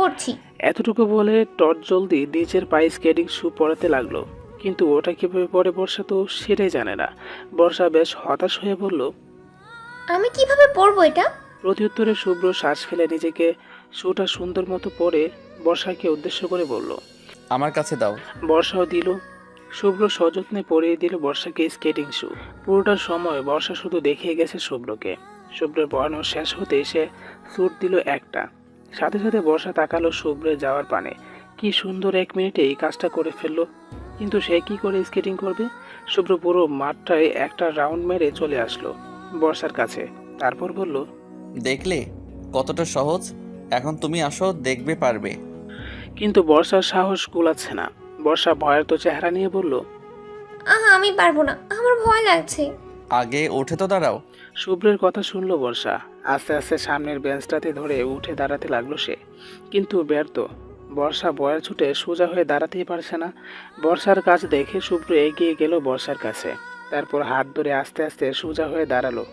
পড়ছি। এতটুকু বলে টর্চ জলদি নিচের পায়ে স্কেটিং শু পরাতে লাগলো। কিন্তু ওটা কিভাবে পরে বর্ষা তো সেটাই জানে না। বর্ষা বেশ হতাশ হয়ে বলল, আমি কিভাবে পড়বো এটা? প্রত্যুত্তরে শুভ্র শ্বাস ফেলে নিজেকে শুটা সুন্দর মতো পরে বর্ষাকে উদ্দেশ্য করে বলল। আমার কাছে দাও। বর্ষাও দিল। শুভ্র সযত্নে পরিয়ে দিল বর্ষাকে স্কেটিং শু। পুরোটা সময় বর্ষা শুধু দেখিয়ে গেছে শুভ্রকে। শুভ্রের পড়ানো শেষ হতে সে স্যুট দিল একটা। সাথে সাথে বর্ষা তাকালো শুভ্রের যাওয়ার পানে। কি সুন্দর 1 মিনিটে এই কাজটা করে ফেললো। কিন্তু সে কি করে স্কেটিং করবে? শুভ্র পুরো মাঠটায় একটা রাউন্ড মেরে চলে আসলো বর্ষার কাছে। তারপর বলল, দেখলে কতটা সহজ? এখন তুমি আসো, দেখবে পারবে। কিন্তু বর্ষার সাহস কুলাচ্ছে না। বর্ষা ভয়ার্ত চেহারা নিয়ে বলল, আমি পারবো না, আমার ভয় লাগছে। আগে উঠে তো দাঁড়াও। শুভ্রের কথা শুনলো বর্ষা। আস্তে আস্তে সামনের বেঞ্চটাতে ধরে উঠে দাঁড়াতে লাগলো সে। কিন্তু ব্যর্থ। বর্ষা বয়ার ছুটে সোজা হয়ে দাঁড়াতেই পারছে না। বর্ষার কাজ দেখে শুভ্র এগিয়ে গেল বর্ষার কাছে। তারপর হাত ধরে আস্তে আস্তে সোজা হয়ে দাঁড়ালো।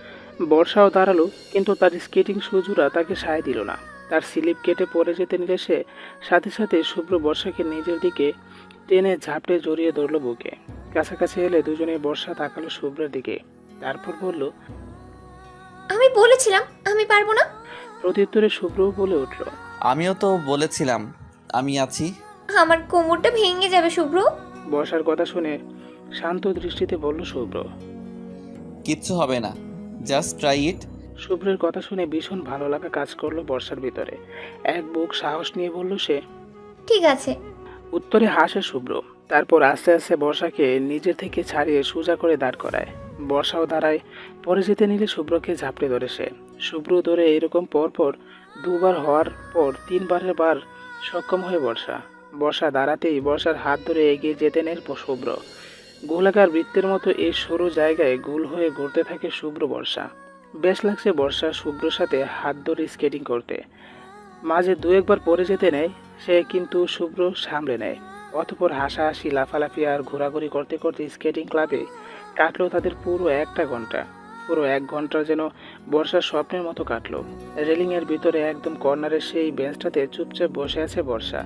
বর্ষাও দাঁড়ালো, কিন্তু তার স্কেটিং সুজুরা তাকে সায় দিল না। তার স্লিপ কেটে পড়ে যেতে নিলে সে সাথে সাথে শুভ্র বর্ষাকে নিজের দিকে টেনে ঝাপটে জড়িয়ে ধরলো বুকে। কাছাকাছি এলে দুজনে বর্ষা তাকালো শুভ্রের দিকে। তারপর বলল, আমি বলেছিলাম আমি পারবো না। প্রত্যুত্তরে শুভ্রও বলে উঠল, আমিও তো বলেছিলাম আমি আছি। আমার কোমরটা ভেঙে যাবে শুভ্র। বর্ষার কথা শুনে শান্ত দৃষ্টিতে বলল শুভ্র। কিচ্ছু হবে না, জাস্ট ট্রাই ইট। শুভ্রের কথা শুনে ভীষণ ভালো লাগা কাজ করলো বর্ষার ভিতরে। এক বুক সাহস নিয়ে বলল সে। ঠিক আছে। উত্তরে হাসে শুভ্র। তারপর আস্তে আস্তে বর্ষাকে নিজের থেকে ছাড়িয়ে সোজা করে দাঁড় করায়। বর্ষাও দাঁড়ায়। পরে যেতে নিলে শুভ্রকে ঝাপটে ধরে সে। শুভ্র ধরে এরকম পরপর দুবার হওয়ার পর তিনবারের বার সক্ষম হয়ে বর্ষা। বর্ষা দাঁড়াতেই বর্ষার হাত ধরে এগিয়ে যেতে নেয় শুভ্র। গোলাকার বৃত্তের মতো এই সরু জায়গায় গোল হয়ে ঘুরতে থাকে শুভ্র বর্ষা। বেশ লাগছে বর্ষা শুভ্রর সাথে হাত ধরে স্কেটিং করতে। মাঝে দু একবার পড়ে যেতে নেয় সে, কিন্তু শুভ্র সামলে নেয়। অতঃপর হাসাহাসি লাফালাফি আর ঘোরাঘুরি করতে করতে স্কেটিং ক্লাবে কাটলো তাদের পুরো 1 ঘন্টা। পুরো 1 ঘন্টা যেন বর্ষার স্বপ্নের মতো কাটলো। রেলিংয়ের ভিতরে একদম কর্নারের সেই বেঞ্চটাতে চুপচাপ বসে আছে বর্ষা।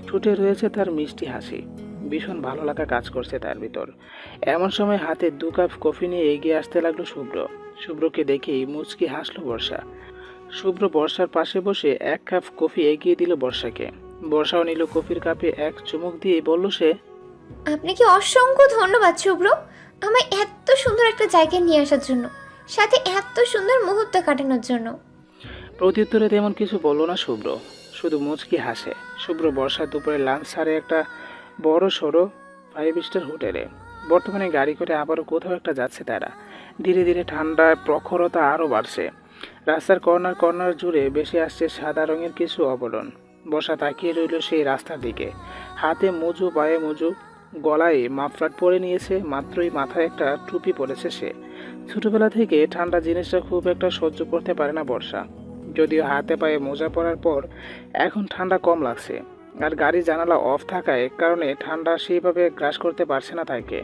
ঠোঁটে রয়েছে তার মিষ্টি হাসি। ভীষণ ভালো লাগা কাজ করছে তার ভিতর। এমন সময় হাতে 2 কাপ কফি নিয়ে এগিয়ে আসতে লাগলো শুভ্র। শুভ্রকে দেখেই মুচকি হাসলো বর্ষা। শুভ্র বর্ষার পাশে বসে 1 কাপ কফি এগিয়ে দিল বর্ষাকে। বর্ষাও নিল কফির কাপে এক চুমুক দিয়ে বলল সে। আপনাকে অসংখ্য ধন্যবাদ শুভ্র, আমায় এত সুন্দর একটা জায়গায় নিয়ে আসার জন্য, সাথে এত সুন্দর মুহূর্ত কাটানোর জন্য। প্রত্যুত্তরে তেমন কিছু বলল না শুভ্র, শুধু মুচকি হাসে। শুভ্র বর্ষা দুপুরে লাঞ্চ সারে একটা বড় সড়ো 5 স্টার হোটেলে। বর্তমানে গাড়ি করে আবারও কোথাও একটা যাচ্ছে তারা। ধীরে ধীরে ঠান্ডার প্রখরতা আরও বাড়ছে। রাস্তার কর্নার কর্নার জুড়ে বেশি আসছে সাদা রঙের কিছু আবরণ। বর্ষা তাকিয়ে রইল সেই রাস্তার দিকে। হাতে মোজো, পায়ে মোজো, গলায় মাফলার পরে নিয়েছে। মাত্রই মাথায় একটা টুপি পরেছে সে। ছোটবেলা থেকে ঠান্ডা জিনিসটা খুব একটা সহ্য করতে পারে না বর্ষা। যদিও হাতে পায়ে মোজা পরার পর এখন ঠান্ডা কম লাগছে। আর গাড়ির জানালা অফ থাকায় কারণে ঠান্ডা সেইভাবে গ্রাস করতে পারছে না তাকে।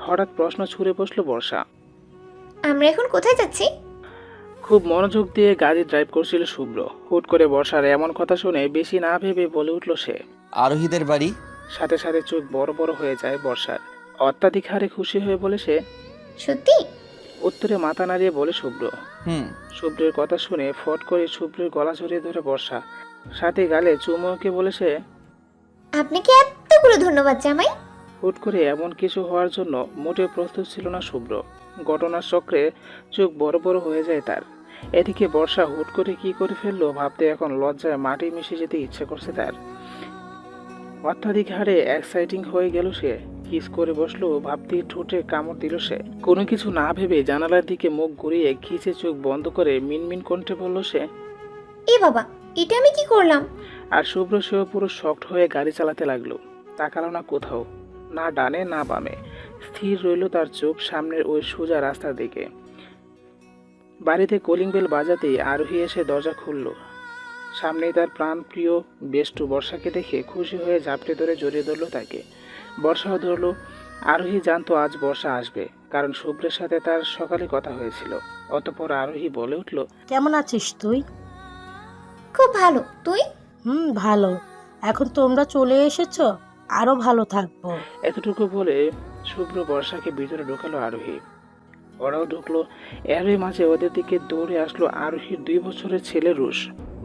হঠাৎ প্রশ্ন ছুড়ে বসলো বর্ষা। আমরা এখন কোথায় যাচ্ছি? খুব মনোযোগ দিয়ে গাড়ি ড্রাইভ করছিল শুভ্র। হুট করে বর্ষার এমন কথা শুনে বেশি না ভেবে বলে উঠল সে। আরোহীদের বাড়ি। সাথে সাথে চোখ বড় বড় হয়ে যায় বর্ষার। অত্যাধিক হারে খুশি হয়ে বলে সে। সত্যি? উত্তরে মাথা নাড়িয়ে বলে শুভ্র। হুম। শুভ্রের কথা শুনে ফট করে শুভ্রের গলা জড়িয়ে ধরে বর্ষা। সাথে গালে চুমুকে বলে সে। আপনাকে এতগুলো ধন্যবাদ জামাই। হুট করে এমন কিছু হওয়ার জন্য মোটেও প্রস্তুত ছিল না শুভ্র। ঘটনার চক্রে চোখ বড় বড় হয়ে যায় তার। এদিকে বর্ষা হুট করে কি করে ফেললো ভাবতে এখন লজ্জায় মাটি মিশে যেতে ইচ্ছে করছে তার। অত্যাধিক হারে এক্সাইটিং হয়ে গেল সে। কিস করে বসলো ভাবতেই ঠোঁটে কামড় দিল সে। কোনো কিছু না ভেবে জানালার দিকে মুখ ঘুরিয়ে খিচে চোখ বন্ধ করে মিনমিন কণ্ঠে বলল সে। এ বাবা, এটা আমি কি করলাম? আর শুভ্র সেও পুরো শক্ট হয়ে গাড়ি চালাতে লাগলো। তাকালো না কোথাও, না ডানে না বামে। স্থির রইল তার চোখ সামনের ওই সোজা রাস্তার দিকে। বাড়িতে কলিং বেল বাজাতেই আরোহী এসে দরজা খুলল। সামনেই তার প্রাণপ্রিয় বেষ্টু বর্ষাকে দেখে খুশি হয়ে ঝাপটে ধরে জড়িয়ে ধরল তাকে। বর্ষাও ধরল। আরোহী জানতো আজ বর্ষা আসবে, কারণ শুভ্রের সাথে তার সকালে কথা হয়েছিল। অতঃপর আরোহী বলে উঠল। কেমন আছিস তুই? খুব ভালো, তুই? ভালো। এখন তোমরা চলে এসেছো, আরো ভালো থাকবো। এতটুকু বলে শুভ্র বর্ষাকে ভিতরে ঢোকালো আরোহী। ওরাও ঢুকলো। এরই মাঝে ওদের দিকে দৌড়ে আসলো আরোহীর 2 বছরের ছেলে রুশ।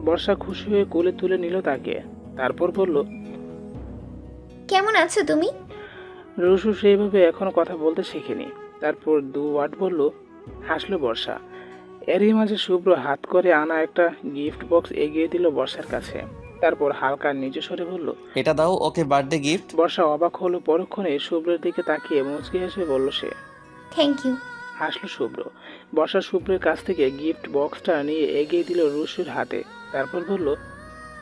বর্ষা খুশি হয়ে কোলে তুলে নিল তাকে। তারপর বলল, কেমন আছো তুমি? রুশু সেইভাবে এখনো কথা বলতে শেখেনি। তারপর 2 ওয়ার্ড বলল। হাসলো বর্ষা। এরই মাঝে শুভ্র হাত করে আনা একটা গিফট বক্স এগিয়ে দিল বর্ষার কাছে। তারপর হালকা নিচু স্বরে বলল, এটা দাও ওকে বার্থডে গিফট। বর্ষা অবাক হলো। পরক্ষণে শুভ্রের দিকে তাকিয়ে মুচকি হেসে বলল সে। Thank you. হাসলো শুভ্র। বর্ষা শুভ্রের কাছ থেকে গিফট বক্সটা নিয়ে এগিয়ে দিল রুশুর হাতে। তারপর বলল,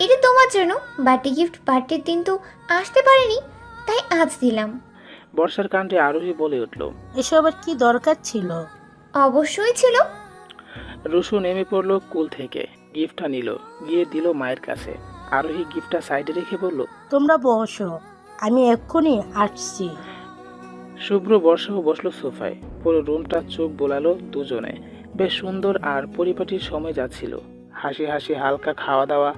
এটা তোমার জন্য বার্থডে গিফট। বার্থডের দিন তো আসতে পারিনি, তাই আজ দিলাম। বর্ষার কাণ্ডে আরোহী বলে উঠল। এসব আর কি দরকার ছিল? অবশ্যই ছিল। রুশু নেমে পড়লো কুল থেকে, গিফটটা নিল, গিয়ে দিল মায়ের কাছে। আরোহী গিফটটা সাইডে রেখে বলল, তোমরা বসো, আমি এক্ষুনি আসছি। শুভ্র বর্ষাও বসলো সোফায়। পুরো রুমটা চোখ বোলালো দুজনে। বেশ সুন্দর আর পরিপাটির সময় যাচ্ছিল। হাসি হাসি হালকা খাওয়া দাওয়া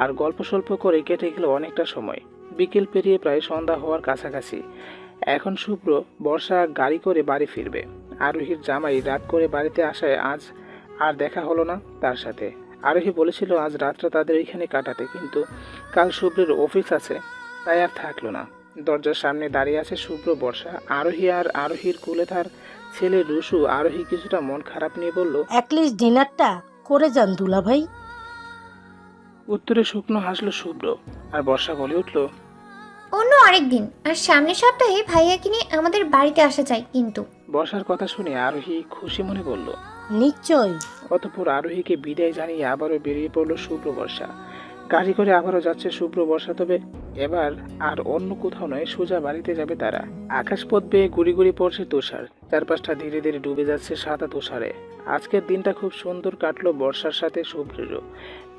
আর গল্প স্বল্প করে কেটে গেল অনেকটা সময়। বিকেল পেরিয়ে প্রায় সন্ধ্যা হওয়ার কাছাকাছি। এখন শুভ্র বর্ষা গাড়ি করে বাড়ি ফিরবে। আরোহীর জামাই রাত করে বাড়িতে আসায় আজ আর দেখা হলো না তার সাথে। আরোহী বলেছিল আজ রাতটা তাদের এখানে কাটাতে, কিন্তু কাল শুভ্রের অফিস আছে, তাই আর থাকলো না। দরজার সামনে দাঁড়িয়ে আছে শুভ্র বর্ষা, আরোহী আর আরোহীর কোলে তার ছেলে রুশু। আরোহী কিছুটা মন খারাপ নিয়ে বলল, অ্যাটলিস্ট ডিনারটা করে যান দুলাভাই। উত্তরে শুকনো হাসলো শুভ্র। আর বর্ষা বলে উঠল, অন্য আরেক দিন। আর সামনের সপ্তাহে ভাইয়াকে নিয়ে আমাদের বাড়িতে আসা চাই কিন্তু। বর্ষার কথা শুনে আরোহী খুশি মনে বলল। নিশ্চয়। অতঃপর আরোহীকে বিদায় জানিয়ে আবারও বেরিয়ে পড়লো শুভ্র বর্ষা। গাড়ি করে আবারও যাচ্ছে শুভ্র বর্ষা, তবে এবার আর অন্য কোথাও নয়, সোজা বাড়িতে যাবে তারা। আকাশপথ বেয়ে গুড়ি গুড়ি পড়ছে তুষার। চারপাশটা ধীরে ধীরে ডুবে যাচ্ছে সাদা তুষারে। আজকের দিনটা খুব সুন্দর কাটলো বর্ষার সাথে শুভ্রেরও।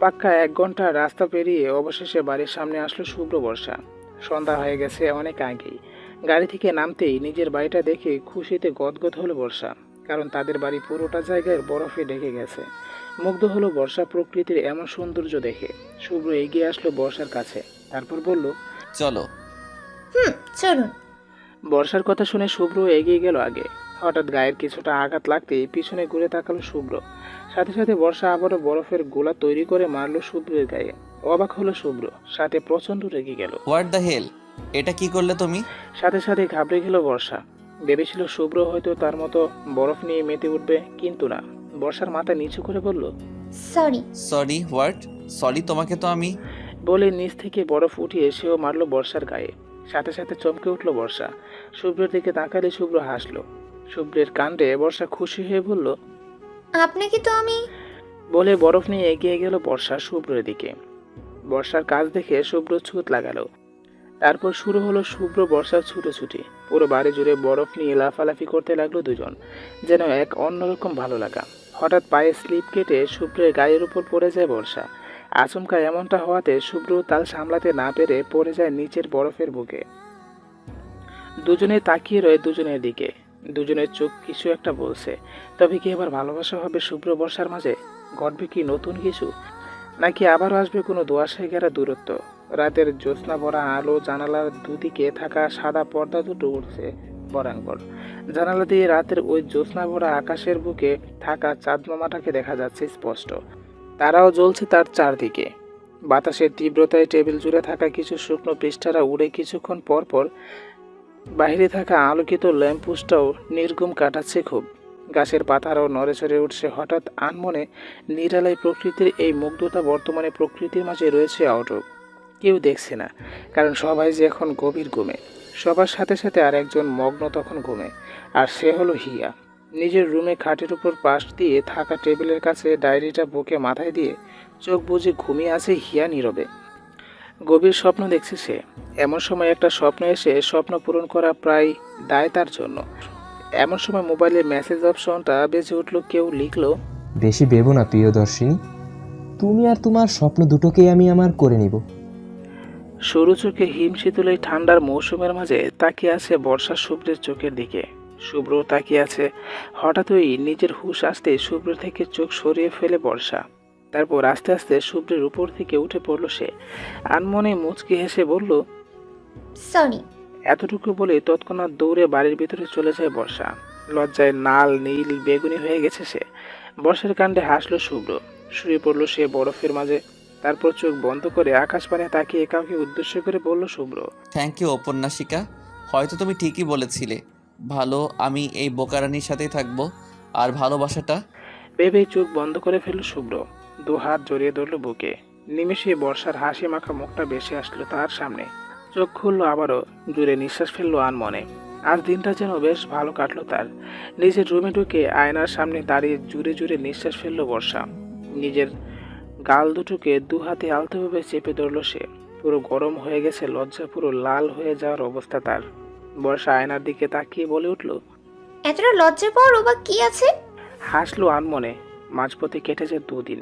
পাক্কা 1 ঘন্টা রাস্তা পেরিয়ে অবশেষে বাড়ির সামনে আসলো শুভ্র বর্ষা। সন্ধ্যা হয়ে গেছে অনেক আগেই। গাড়ি থেকে নামতেই নিজের বাড়িটা দেখে খুশিতে গদগদ হলো বর্ষা, কারণ তাদের বাড়ি পুরোটা জায়গায় বরফে ঢেকে গেছে। মুগ্ধ হলো বর্ষা প্রকৃতির এমন সৌন্দর্য দেখে। শুভ্র এগিয়ে আসলো বর্ষার কাছে। তারপর বলল, চলো। চলুন। বর্ষার কথা শুনে শুভ্র এগিয়ে গেল আগে। হঠাৎ গায়ের কিছুটা আঘাত লাগতেই পিছনে ঘুরে তাকালো শুভ্র। সাথে সাথে বর্ষা আবারও বরফের গোলা তৈরি করে মারলো শুভ্রের গায়ে। অবাক হলো শুভ্র, সাথে প্রচন্ড রেগে গেল। হোয়াট দ্য হেল, এটা কি করলে তুমি? সাথে সাথে ঘাবড়ে গেল বর্ষা। ভেবেছিল শুভ্র হয়তো তার মতো বরফ নিয়ে মেতে উঠবে, কিন্তু না। বর্ষার মাথা নিচু করে বলল, সরি। Sorry what? সরি তোমাকে তো আমি। বলে নিচ থেকে বরফ উঠিয়ে সেও মারলো বর্ষার গায়ে। সাথে সাথে চমকে উঠল বর্ষা। শুভ্রের দিকে তাকালে শুভ্র হাসলো। শুভ্রের কাণ্ডে বর্ষা খুশি হয়ে বলল, আপনাকে তো আমি। বলে বরফ নিয়ে এগিয়ে গেল বর্ষা শুভ্রের দিকে। বর্ষার কাজ দেখে শুভ্র ছুট লাগালো। তারপর শুরু হলো শুভ্র বর্ষার ছুটোছুটি। পুরো বাড়ি জুড়ে বরফ নিয়ে লাফালাফি করতে লাগলো দুজন, যেন এক অন্যরকম ভালো লাগা। হঠাৎ পায়ে স্লিপ কেটে শুভ্রের গায়ের উপর পড়ে যায় বর্ষা। আচমকা এমনটা হওয়াতে শুভ্র তাল সামলাতে না পেরে পড়ে যায় নিচের বরফের বুকে। দুজনে তাকিয়ে রয়ে দুজনের দিকে। দুজনের চোখ কিছু একটা বলছে। তবে কি এবার ভালোবাসা হবে শুভ্র বর্ষার মাঝে? ঘটবে কি নতুন কিছু, নাকি আবারও আসবে কোনো দোআঁশে ঘেরা দূরত্ব? রাতের জ্যোৎস্না ভরা আলো, জানালার দুদিকে থাকা সাদা পর্দা দুটো উঠছে বরাঙ্গর। জানালা দিয়ে রাতের ওই জ্যোৎস্না ভরা আকাশের বুকে থাকা চাঁদ মামাটাকে দেখা যাচ্ছে স্পষ্ট। তারাও জ্বলছে তার চারদিকে। বাতাসের তীব্রতায় টেবিল জুড়ে থাকা কিছু শুকনো পৃষ্ঠারা উড়ে কিছুক্ষণ পর পর বাইরে থাকা আলোকিত ল্যাম্পপোস্টটাও নির্ঘুম কাটাচ্ছে খুব। গাছের পাতারাও নড়েচড়ে উঠছে হঠাৎ আনমনে। নিরালায় প্রকৃতির এই মুগ্ধতা বর্তমানে প্রকৃতির মাঝে রয়েছে অটক। কেউ দেখছে না, কারণ সবাই যে এখন গভীর ঘুমে। সবার সাথে সাথে আর একজন মগ্ন তখন ঘুমে, আর সে হলো হিয়া। নিজের রুমে খাটের উপর পাশ দিয়ে থাকা টেবিলের কাছে ডায়েরিটা বুকে মাথায় দিয়ে চোখ বুজে ঘুমিয়ে আছে হিয়া নীরবে। গভীর স্বপ্ন দেখছে সে। এমন সময় একটা স্বপ্ন এসে স্বপ্ন পূরণ করা প্রায় দায় তার জন্য। এমন সময় মোবাইলের মেসেজ অপশনটা বেজে উঠল। কেউ লিখলো, বেশি ভেবো না প্রিয়দর্শিনী, তুমি আর তোমার স্বপ্ন দুটোকেই আমি আমার করে নিব। সরু চোখে হিমশীতল এই ঠান্ডার মৌসুমের মাঝে তাকিয়ে আছে বর্ষা শুভ্রের চোখের দিকে। শুভ্র তাকিয়ে আছে। হঠাৎই নিজের হুঁশ আসতে শুভ্র থেকে চোখ সরিয়ে ফেলে বর্ষা। তারপর আস্তে আস্তে শুভ্রের উপর থেকে উঠে পড়ল সে। আনমনে মুচকি হেসে বলল, সরি। এতটুকু বলে তৎক্ষণাৎ দৌড়ে বাড়ির ভিতরে চলে যায় বর্ষা। লজ্জায় নাল নীল বেগুনি হয়ে গেছে সে। বর্ষার কাণ্ডে হাসলো শুভ্র। শুয়ে পড়ল সে বরফের মাঝে। তারপর চোখ বন্ধ করে আকাশপানে তাকিয়ে কাউকে উদ্দেশ্য করে বলল শুভ্র, থ্যাংক ইউ উপন্যাসিকা, হয়তো তুমি ঠিকই বলেছিলে। ভালো, আমি এই বোকারানির সাথেই থাকবো। আর ভালোবাসাটা? ভেবেই চোখ বন্ধ করে ফেলল শুভ্র। দু হাত জড়িয়ে ধরল বুকে। নিমেষে বর্ষার হাসি মাখা মুখটা ভেসে আসলো তার সামনে। চোখ খুললো আবারও, জুড়ে নিঃশ্বাস ফেললো আনমনে। আজ দিনটা যেন বেশ ভালো কাটলো তার। নিজের রুমে ঢুকে আয়নার সামনে দাঁড়িয়ে জুড়ে জুড়ে নিঃশ্বাস ফেললো বর্ষা। নিজের গাল দুটোকে দু হাতে আলতোভাবে চেপে ধরলো সে। পুরো গরম হয়ে গেছে লজ্জা, পুরো লাল হয়ে যাওয়ার অবস্থা তার। বর্ষা আয়নার দিকে তাকিয়ে বলে উঠল, এতটা লজ্জা পাওয়ার ও বা কি আছে? হাসলো আনমনে। মাঝপথে কেটেছে দুদিন।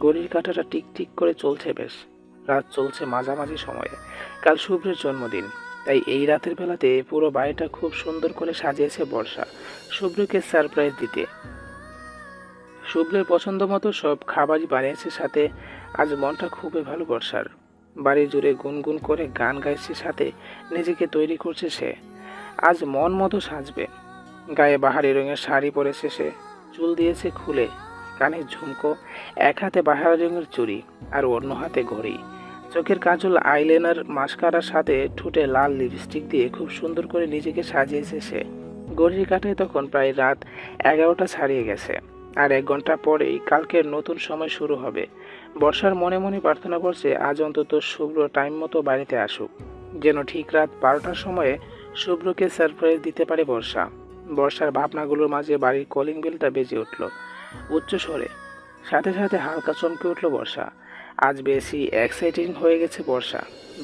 ঘড়ির কাঁটাটা টিক টিক করে চলছে বেশ। রাত চলছে মাঝামাঝি সময়ে। কাল শুভ্রের জন্মদিন, তাই এই রাতের বেলাতে পুরো বাড়িটা খুব সুন্দর করে সাজিয়েছে বর্ষা শুভ্রকে সারপ্রাইজ দিতে। শুভ্রের পছন্দ মতো সব খাবারই বানিয়েছে, সাথে আজ মনটা খুবই ভালো বর্ষার। বাড়ি জুড়ে গুনগুন করে গান গাইছে, সাথে নিজেকে তৈরি করছে সে। আজ মন মতো সাজবে। গায়ে বাহারি রঙের শাড়ি পরেছে সে, চুল দিয়েছে খুলে, কানে ঝুমকো, এক হাতে বাহারি রঙের চুড়ি আর অন্য হাতে ঘড়ি। চোখের কাজল, আইলাইনার, মাস্কারার সাথে ঠোঁটে লাল লিপস্টিক দিয়ে খুব সুন্দর করে নিজেকে সাজিয়েছে সে। ঘড়ির কাঁটায় তখন প্রায় রাত 11টা ছাড়িয়ে গেছে। আর 1 ঘন্টা পরেই কালকের নতুন সময় শুরু হবে। বর্ষার মনে মনে প্রার্থনা করছে আজ অন্তত শুভ্র টাইম মতো বাড়িতে আসুক, যেন ঠিক রাত 12টার সময়ে শুভ্রকে সারপ্রাইজ দিতে পারে বর্ষা। বর্ষার ভাবনাগুলোর মাঝে বাড়ির কলিং বেলটা বেজে উঠল উচ্চ স্বরে। সাথে সাথে হালকা চমকে উঠল বর্ষা। আজ বেশি এক্সাইটিং হয়ে গেছে বর্ষা।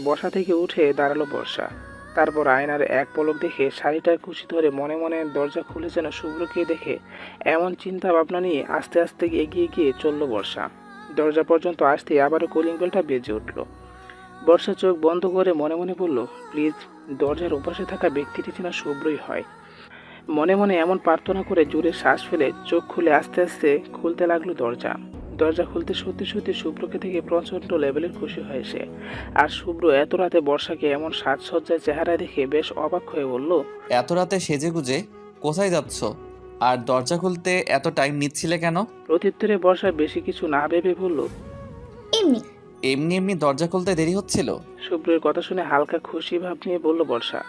বসা থেকে উঠে দাঁড়ালো বর্ষা। তারপর আয়নার এক পলক দেখে শাড়িটার কুচি ধরে মনে মনে দরজা খুলে যেন শুভ্রকে দেখে এমন চিন্তা ভাবনা নিয়ে আস্তে আস্তে এগিয়ে গিয়ে চলল বর্ষা। দরজা পর্যন্ত আসতে আবারও কলিং বেলটা বেজে উঠল। বর্ষা চোখ বন্ধ করে মনে মনে বলল, প্লিজ দরজার ওপাশে থাকা ব্যক্তিটি যেন শুভ্রই হয়। মনে মনে এমন প্রার্থনা করে জোরে শ্বাস ফেলে চোখ খুলে আস্তে আস্তে খুলতে লাগলো দরজা। দরজা খুলতে সত্যি সত্যি শুভ্রকে থেকে প্রচণ্ড লেভেলের খুশি হয়েছে। আর শুভ্র এত রাতে বর্ষাকে এমন সাজসজ্জায় চেহারা দেখে বেশ অবাক হয়ে বলল, এত রাতে সেজেগুজে কোথায় যাচ্ছ? আর দরজা খুলতে এত টাইম নিচ্ছিলে কেন? প্রত্যুত্তরে বর্ষা বেশি কিছু না ভেবে বলল, এমনি। এমনি এমনি দরজা খুলতে দেরি হচ্ছিল? শুভ্রের কথা শুনে হালকা খুশি ভাব নিয়ে বলল বর্ষা।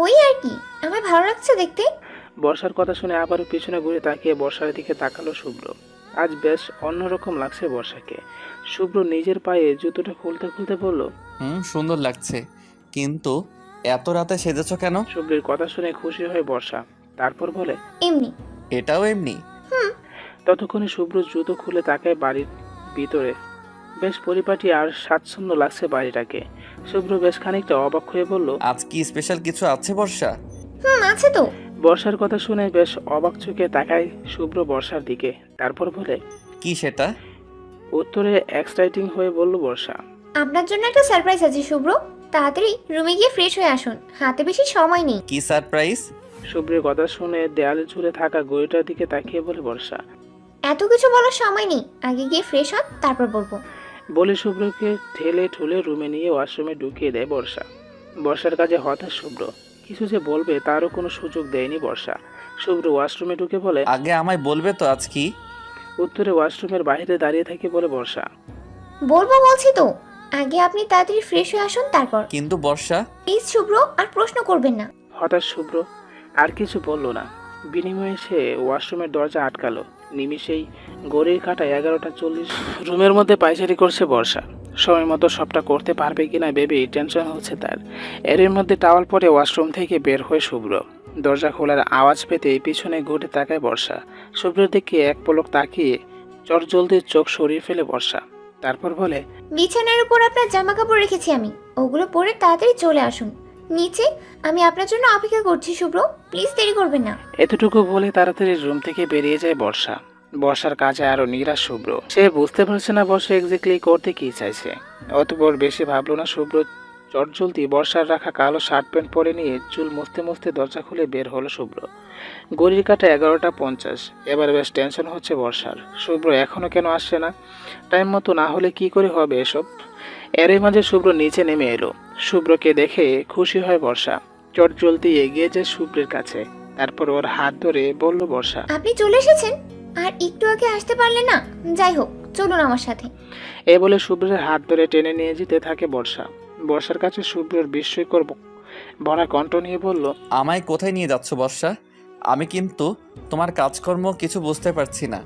ওই আর কি, আমার ভালো লাগছে দেখতে। বর্ষার কথা শুনে আবারও পিছনে ঘুরে তাকিয়ে বর্ষার দিকে তাকালো শুভ্র। আজ বেশ অন্যরকম লাগছে বর্ষাকে। শুভ্র নিজের পায়ে জুতোটা খুলতে খুলতে বলল, সুন্দর লাগছে, কিন্তু এত রাতে সেজেছ কেন? শুভ্রের কথা শুনে খুশি হয়ে বর্ষা তারপর বলে, এমনি। এটাও এমনি? ততক্ষণে শুভ্র জুতো খুলে তাকায় বাড়ির ভিতরে। বেশ পরিপাটি আর স্বাচ্ছন্দ্য লাগছে বাড়িটাকে। শুভ্র বেশ খানিকটা অবাক হয়ে বলল, আজ কি স্পেশাল কিছু আছে বর্ষা? আছে তো। বর্ষার কথা শুনে বেশ অবাক চোখে তাকায় শুভ্র বর্ষার দিকে। তারপর বলে, কি সেটা? উত্তরে এক্সাইটিং হয়ে বলল বর্ষা, আপনার জন্য একটা সারপ্রাইজ আছে শুভ্র, তাড়াতাড়ি রুমে গিয়ে ফ্রেশ হয়ে আসুন, হাতে বেশি সময় নেই। কি সারপ্রাইজ? শুভ্রের কথা শুনে দেয়ালে ঝুলে থাকা ঘড়িটার দিকে তাকিয়ে বলে বর্ষা। এত কিছু বলার সময় নেই, আগে গিয়ে ফ্রেশ হন তারপর বলবো। বলে শুভ্রকে ঠেলে ঠুলে রুমে নিয়ে ওয়াশরুমে ঢুকিয়ে দেয় বর্ষা। বর্ষার কাজে হতাশ শুভ্র, কিছু যে বলবে তারও কোনো সুযোগ দেয়নি বর্ষা। শুভ্র ওয়াশরুমে ঢুকে বলে, আগে আমায় বলবে তো আজ কি? উত্তরে ওয়াশরুমের বাইরে দাঁড়িয়ে থেকে বলে বর্ষা, বলবো বলছি তো, আগে আপনি তাড়াতাড়ি ফ্রেশ হয়ে আসুন তারপর। কিন্তু বর্ষা। প্লিজ শুভ্র, আর প্রশ্ন করবেন না। হঠাৎ শুভ্র আর কিছু বলল না। বিনিময়ে সে ওয়াশরুমের দরজা আটকালো। নিমিষেই ঘড়ির কাঁটা 11:40। রুমের মধ্যে পায়চারি করছে বর্ষা। সময় মতো সবটা করতে পারবে কিনা ভেবেই টেনশন হচ্ছে তার। এর মধ্যে টাওয়াল পরে ওয়াশরুম থেকে বের হয়ে শুভ্র। দরজা খোলার আওয়াজ পেতে পিছনে ঘুরে তাকায় বর্ষা। শুভ্রের দিকে এক পলক তাকিয়ে চটজলদি চোখ সরিয়ে ফেলে বর্ষা। তারপর বলে, বিছানার উপর আপনার জামা কাপড় রেখেছি আমি, ওগুলো পরে তাড়াতাড়ি চলে আসুন নিচে, আমি আপনার জন্য অপেক্ষা করছি শুভ্র, প্লিজ দেরি করবেন না। এতটুকু বলে তাড়াতাড়ি রুম থেকে বেরিয়ে যায় বর্ষা। বর্ষার কাজে আরো নিরাশ শুভ্র। সে বুঝতে পারছে না বর্ষা এক্স্যাক্টলি করতে কি চাইছে। অতপর বেশি ভাবলো না শুভ্র। চটজলদি বর্ষার রাখা কালো শার্ট প্যান্ট পরে নিয়ে চুল মুছতে মুছতে দরজা খুলে বের হলো শুভ্র। ঘড়ির কাঁটা 11:50। এবার বেশ টেনশন হচ্ছে বর্ষার। শুভ্র এখনো কেন আসছে না? টাইম মতো না হলে কি করে হবে এসব? এরই মাঝে শুভ্র নিচে নেমে এলো। শুভ্রকে দেখে খুশি হয় বর্ষা। চট জলদি এগিয়ে যায় শুভ্রের কাছে। তারপর ওর হাত ধরে বলল বর্ষা। আপনি চলে এসেছেন? আর একটু আগে আসতে পারলে না? যাই হোক, চলুন আমার সাথে। এ বলে শুভ্রের হাত ধরে টেনে নিয়ে যেতে থাকে বর্ষা। বর্ষার কাছে শুভ্রের বিস্ময়কর ভরা কণ্ঠ নিয়ে বলল, আমায় কোথায় নিয়ে যাচ্ছ বর্ষা? আমি কিন্তু তোমার কাজকর্ম কিছু বুঝতে পারছি না।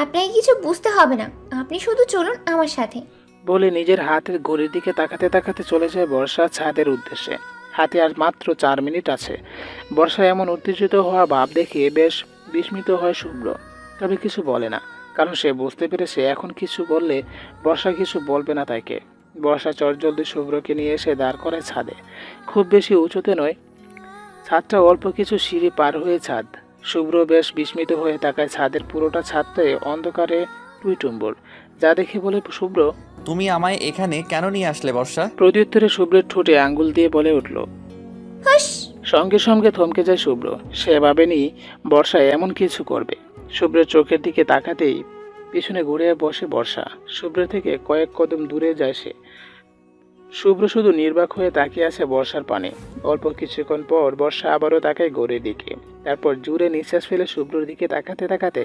আপনাকে কিছু বুঝতে হবে না, আপনি শুধু চলুন আমার সাথে। বলে নিজের হাতের ঘড়ির দিকে তাকাতে তাকাতে চলে যায় বর্ষা ছাদের উদ্দেশ্যে। হাতে আর মাত্র 4 মিনিট আছে। বর্ষা এমন উত্তেজিত হওয়া ভাব দেখে বেশ বিস্মিত হয় শুভ্র, তবে কিছু বলে না, কারণ সে বুঝতে পেরেছে এখন কিছু বললে বর্ষা কিছু বলবে না তাকে। বর্ষা চটজলদি শুভ্রকে নিয়ে এসে দাঁড় করায় ছাদে। খুব বেশি উঁচুতে নয়, ছাদটা অল্প কিছু সিঁড়ি পার হয়ে ছাদ। শুভ্র বেশ বিস্মিত হয়ে তাকায় ছাদের পুরোটা ছাদটায় অন্ধকারে টুইটুম্বর। যা দেখে বলে শুভ্র, তুমি আমায় এখানে কেন নিয়ে আসলে বর্ষা? প্রত্যুত্তরে শুভ্রের ঠোঁটে আঙ্গুল দিয়ে বলে উঠল। হুশ! সঙ্গে সঙ্গে থমকে যায় শুভ্র। সে ভাবেনি বর্ষা এমন কিছু করবে। শুভ্রের চোখের দিকে তাকাতেই পিছনে ঘুরে বসে বর্ষা। শুভ্র থেকে কয়েক কদম দূরে যায় সে। শুভ্র শুধু নির্বাক হয়ে তাকিয়ে আছে বর্ষার পানে। অল্প কিছুক্ষণ পর বর্ষা আবারও তাকায় ঘড়ির দিকে। তারপর জুড়ে নিঃশ্বাস ফেলে শুভ্রর দিকে তাকাতে তাকাতে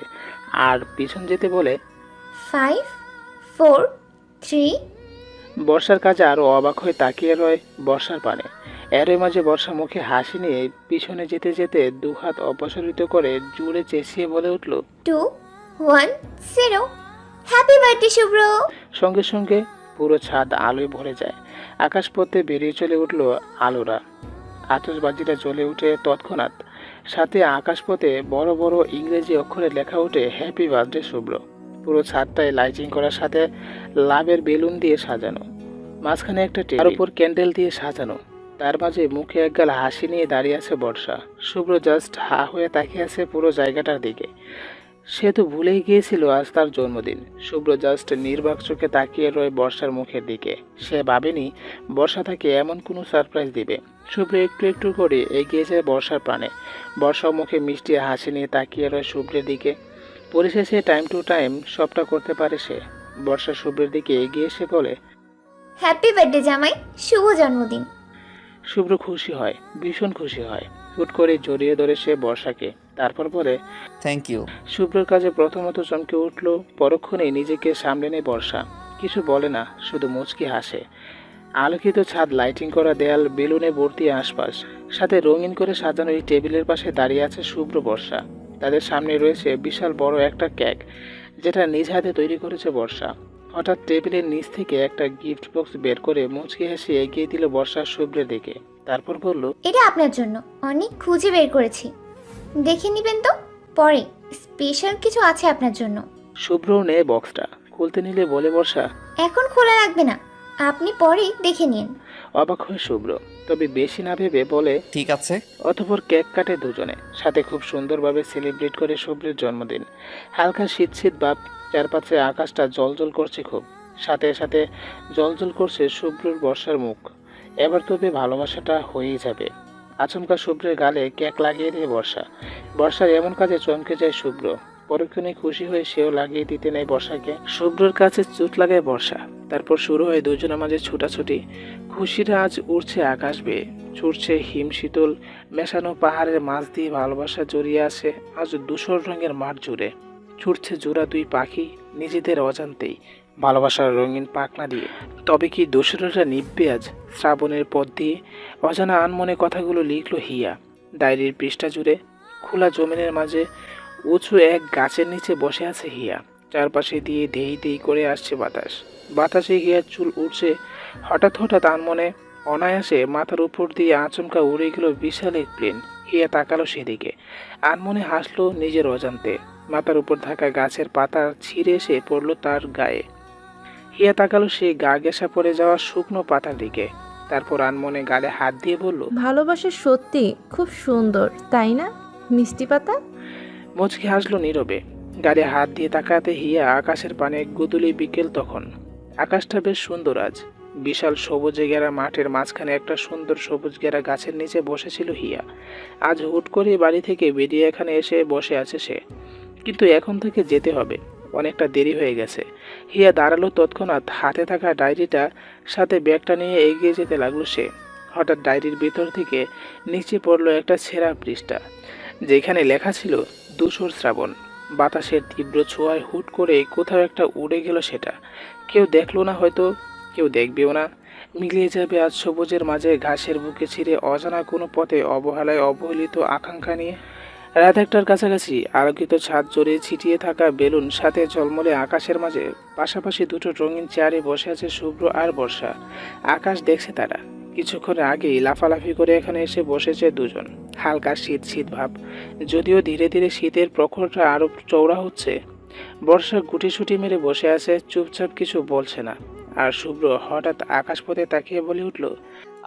আর পিছন যেতে বলে, 5, 4, 3। বর্ষার কাজে আরো অবাক হয়ে তাকিয়ে রয় বর্ষার পানে। এরই মাঝে বর্ষা মুখে হাসি নিয়ে পিছনে যেতে যেতে দুহাত অপসারিত করে জুড়ে চেঁচিয়ে বলে উঠল। 2, 1, 0। হ্যাপি বার্থডে শুভ্র! সঙ্গে সঙ্গে পুরো ছাদ আলোয় ভরে যায়। আকাশপথে বেরিয়ে চলে উঠল আলোরা। আতশবাজিটা জ্বলে উঠে তৎক্ষণাৎ। সাথে আকাশপথে বড় বড় ইংরেজি অক্ষরে লেখা ওঠে হ্যাপি বার্থডে শুভ্র। পুরো ছাদটায় লাইটিং করার সাথে লাভের বেলুন দিয়ে সাজানো। মাঝখানে একটা টেবিল, তার উপর ক্যান্ডেল দিয়ে সাজানো। তার মাঝে মুখে একগাল হাসি নিয়ে দাঁড়িয়ে আছে বর্ষা। শুভ্র জাস্ট হা হয়ে তাকিয়ে আছে পুরো জায়গাটার দিকে। সে তো ভুলেই গিয়েছিল আজ তার জন্মদিন। শুভ্র জাস্ট নির্বাক চোখে তাকিয়ে রয় বর্ষার মুখের দিকে। সে ভাবেনি বর্ষা তাকে এমন কোনো সারপ্রাইজ দিবে। শুভ্র একটু একটু করে এগিয়ে যায় বর্ষার প্রাণে। বর্ষার মুখে মিষ্টি হাসি নিয়ে তাকিয়ে রয় শুভ্রের দিকে। পরিশেষে টাইম টু টাইম সবটা করতে পারে সে। বর্ষা শুভ্রের দিকে এগিয়ে এসে বলে, হ্যাপি বার্থডে জামাই, শুভ জন্মদিন। শুভ্র খুশি হয়, ভীষণ খুশি হয়। হুট করে জড়িয়ে ধরে সে বর্ষাকে। তারপর বলে, থ্যাংক ইউ। শুভ্রর কাজে প্রথমত চমকে উঠল, পরক্ষণেই নিজেকে সামলে নেয় বর্ষা। কিছু বলে না, শুধু মুচকি হাসে। আলোকিত ছাদ, লাইটিং করা দেয়াল, বেলুনে ভর্তি আশপাশ, সাথে রঙিন করে সাজানো এই টেবিলের পাশে দাঁড়িয়ে আছে শুভ্র বর্ষা। তাদের সামনে রয়েছে বিশাল বড় একটা কেক, যেটা নিজ হাতে তৈরি করেছে বর্ষা। হঠাৎ টেবিলের নিচ থেকে একটা গিফট বক্স বের করে মুচকি হেসে এগিয়ে দিল বর্ষা শুভ্রের দিকে। তারপর বলল, এটা আপনার জন্য, অনেক খুঁজে বের করেছি, দেখে নিবেন তো পরে, স্পেশাল কিছু আছে আপনার জন্য। শুভ্র নেয় বক্সটা। খুলতে নিলে বলে বর্ষা, এখন খোলা লাগবে না, আপনি পরে দেখে নিন। অবাক হয় শুভ্র, তবে বেশি না ভেবে বলে, ঠিক আছে। অতঃপর কেক কাটে দুজনে। সাথে খুব সুন্দরভাবে সেলিব্রেট করে শুভ্রের জন্মদিন। হালকা শীত শীত ভাব, চারপাশে আকাশটা জলজল করছে খুব। সাথে সাথে জলজল করছে শুভ্রর বর্ষার মুখ। এবার তবে ভালোবাসাটা হয়েই যাবে। আচমকা শুভ্রের গালে কেক লাগিয়ে দেয় বর্ষা। বর্ষার এমন কাজে চমকে যায় শুভ্র। পরক্ষণে খুশি হয়ে সেও লাগিয়ে দিতে নেয় বর্ষাকে। শুভ্রর কাছে চোট লাগায় বর্ষা। তারপর শুরু হয় দুজনের মাঝে ছুটাছুটি। খুশিরা আজ উড়ছে আকাশ বেয়ে, ছুটছে হিম শীতল মেশানো পাহাড়ের মাছ দিয়ে। ভালোবাসা জড়িয়ে আছে আজ ধূসর রঙের মাঠ জুড়ে। ছুটছে জোড়া দুই পাখি নিজেদের অজান্তেই, ভালোবাসার রঙিন পাখনা দিয়ে। তবে কি দোসররা নিববে আজ শ্রাবণের পথ দিয়ে? অজানা আনমনে কথাগুলো লিখল হিয়া ডায়েরির পৃষ্ঠা জুড়ে। খোলা জমিনের মাঝে উঁচু এক গাছের নিচে বসে আছে হিয়া। চারপাশে দিয়ে ধেই ধেই করে আসছে বাতাস। বাতাসে হিয়ার চুল উঠছে। হঠাৎ হঠাৎ আনমনে অনায়াসে মাথার উপর দিয়ে আচমকা উড়ে গেল বিশাল এক প্লেন। হিয়া তাকালো সেদিকে। আনমনে হাসলো নিজের অজান্তে। মাথার উপর থাকা গাছের পাতা ছিঁড়ে এসে পড়লো তার গায়ে। হিয়া তাকালো সেই গা ঘেঁষা পড়ে যাওয়া শুকনো পাতার দিকে। তারপর আনমনে গালে হাত দিয়ে বলল, ভালোবাসা সত্যি খুব সুন্দর, তাই না মিষ্টি পাতা? মুচকি হাসলো নীরবে। গালে হাত দিয়ে তাকাতে হিয়া আকাশের পানে। গুদুলি বিকেল তখন। আকাশটা বেশ সুন্দর আজ। বিশাল সবুজে ঘেরা মাঠের মাঝখানে একটা সুন্দর সবুজ ঘেরা গাছের নিচে বসেছিল হিয়া। আজ হুট করে বাড়ি থেকে বেরিয়ে এখানে এসে বসে আছে সে, কিন্তু এখন থেকে যেতে হবে, অনেকটা দেরি হয়ে গেছে। হিয়া দাঁড়ালো তৎক্ষণাৎ, হাতে থাকা ডায়েরিটা সাথে ব্যাগটা নিয়ে এগিয়ে যেতে লাগলো সে। হঠাৎ ডায়েরির ভিতর থেকে নিচে পড়লো একটা ছেঁড়া পৃষ্ঠা, যেখানে লেখা ছিল ধূসর শ্রাবণ। বাতাসের তীব্র ছোঁয়ায় হুট করে কোথাও একটা উড়ে গেল সেটা। কেউ দেখলো না, হয়তো কেউ দেখবেও না। মিলিয়ে যাবে আজ সবুজের মাঝে ঘাসের বুকে ছিঁড়ে অজানা কোনো পথে, অবহেলায় অবহেলিত আকাঙ্ক্ষা নিয়ে। রাত একটার কাছাকাছি আলোকিত ছাদ জড়িয়ে ছিটিয়ে থাকা বেলুন, সাথে ঝলমলে আকাশের মাঝে পাশাপাশি দুটো রঙিন চেয়ারে বসে আছে শুভ্র আর বর্ষা। আকাশ দেখছে তারা। কিছুক্ষণ আগেই লাফালাফি করে এখানে এসে বসেছে দুজন। হালকা শীত শীত ভাব, যদিও ধীরে ধীরে শীতের প্রখরটা আরো চওড়া হচ্ছে। বর্ষা গুটিসুটি মেরে বসে আছে, চুপচাপ কিছু বলছে না। আর শুভ্র হঠাৎ আকাশপথে তাকিয়ে বলে উঠল,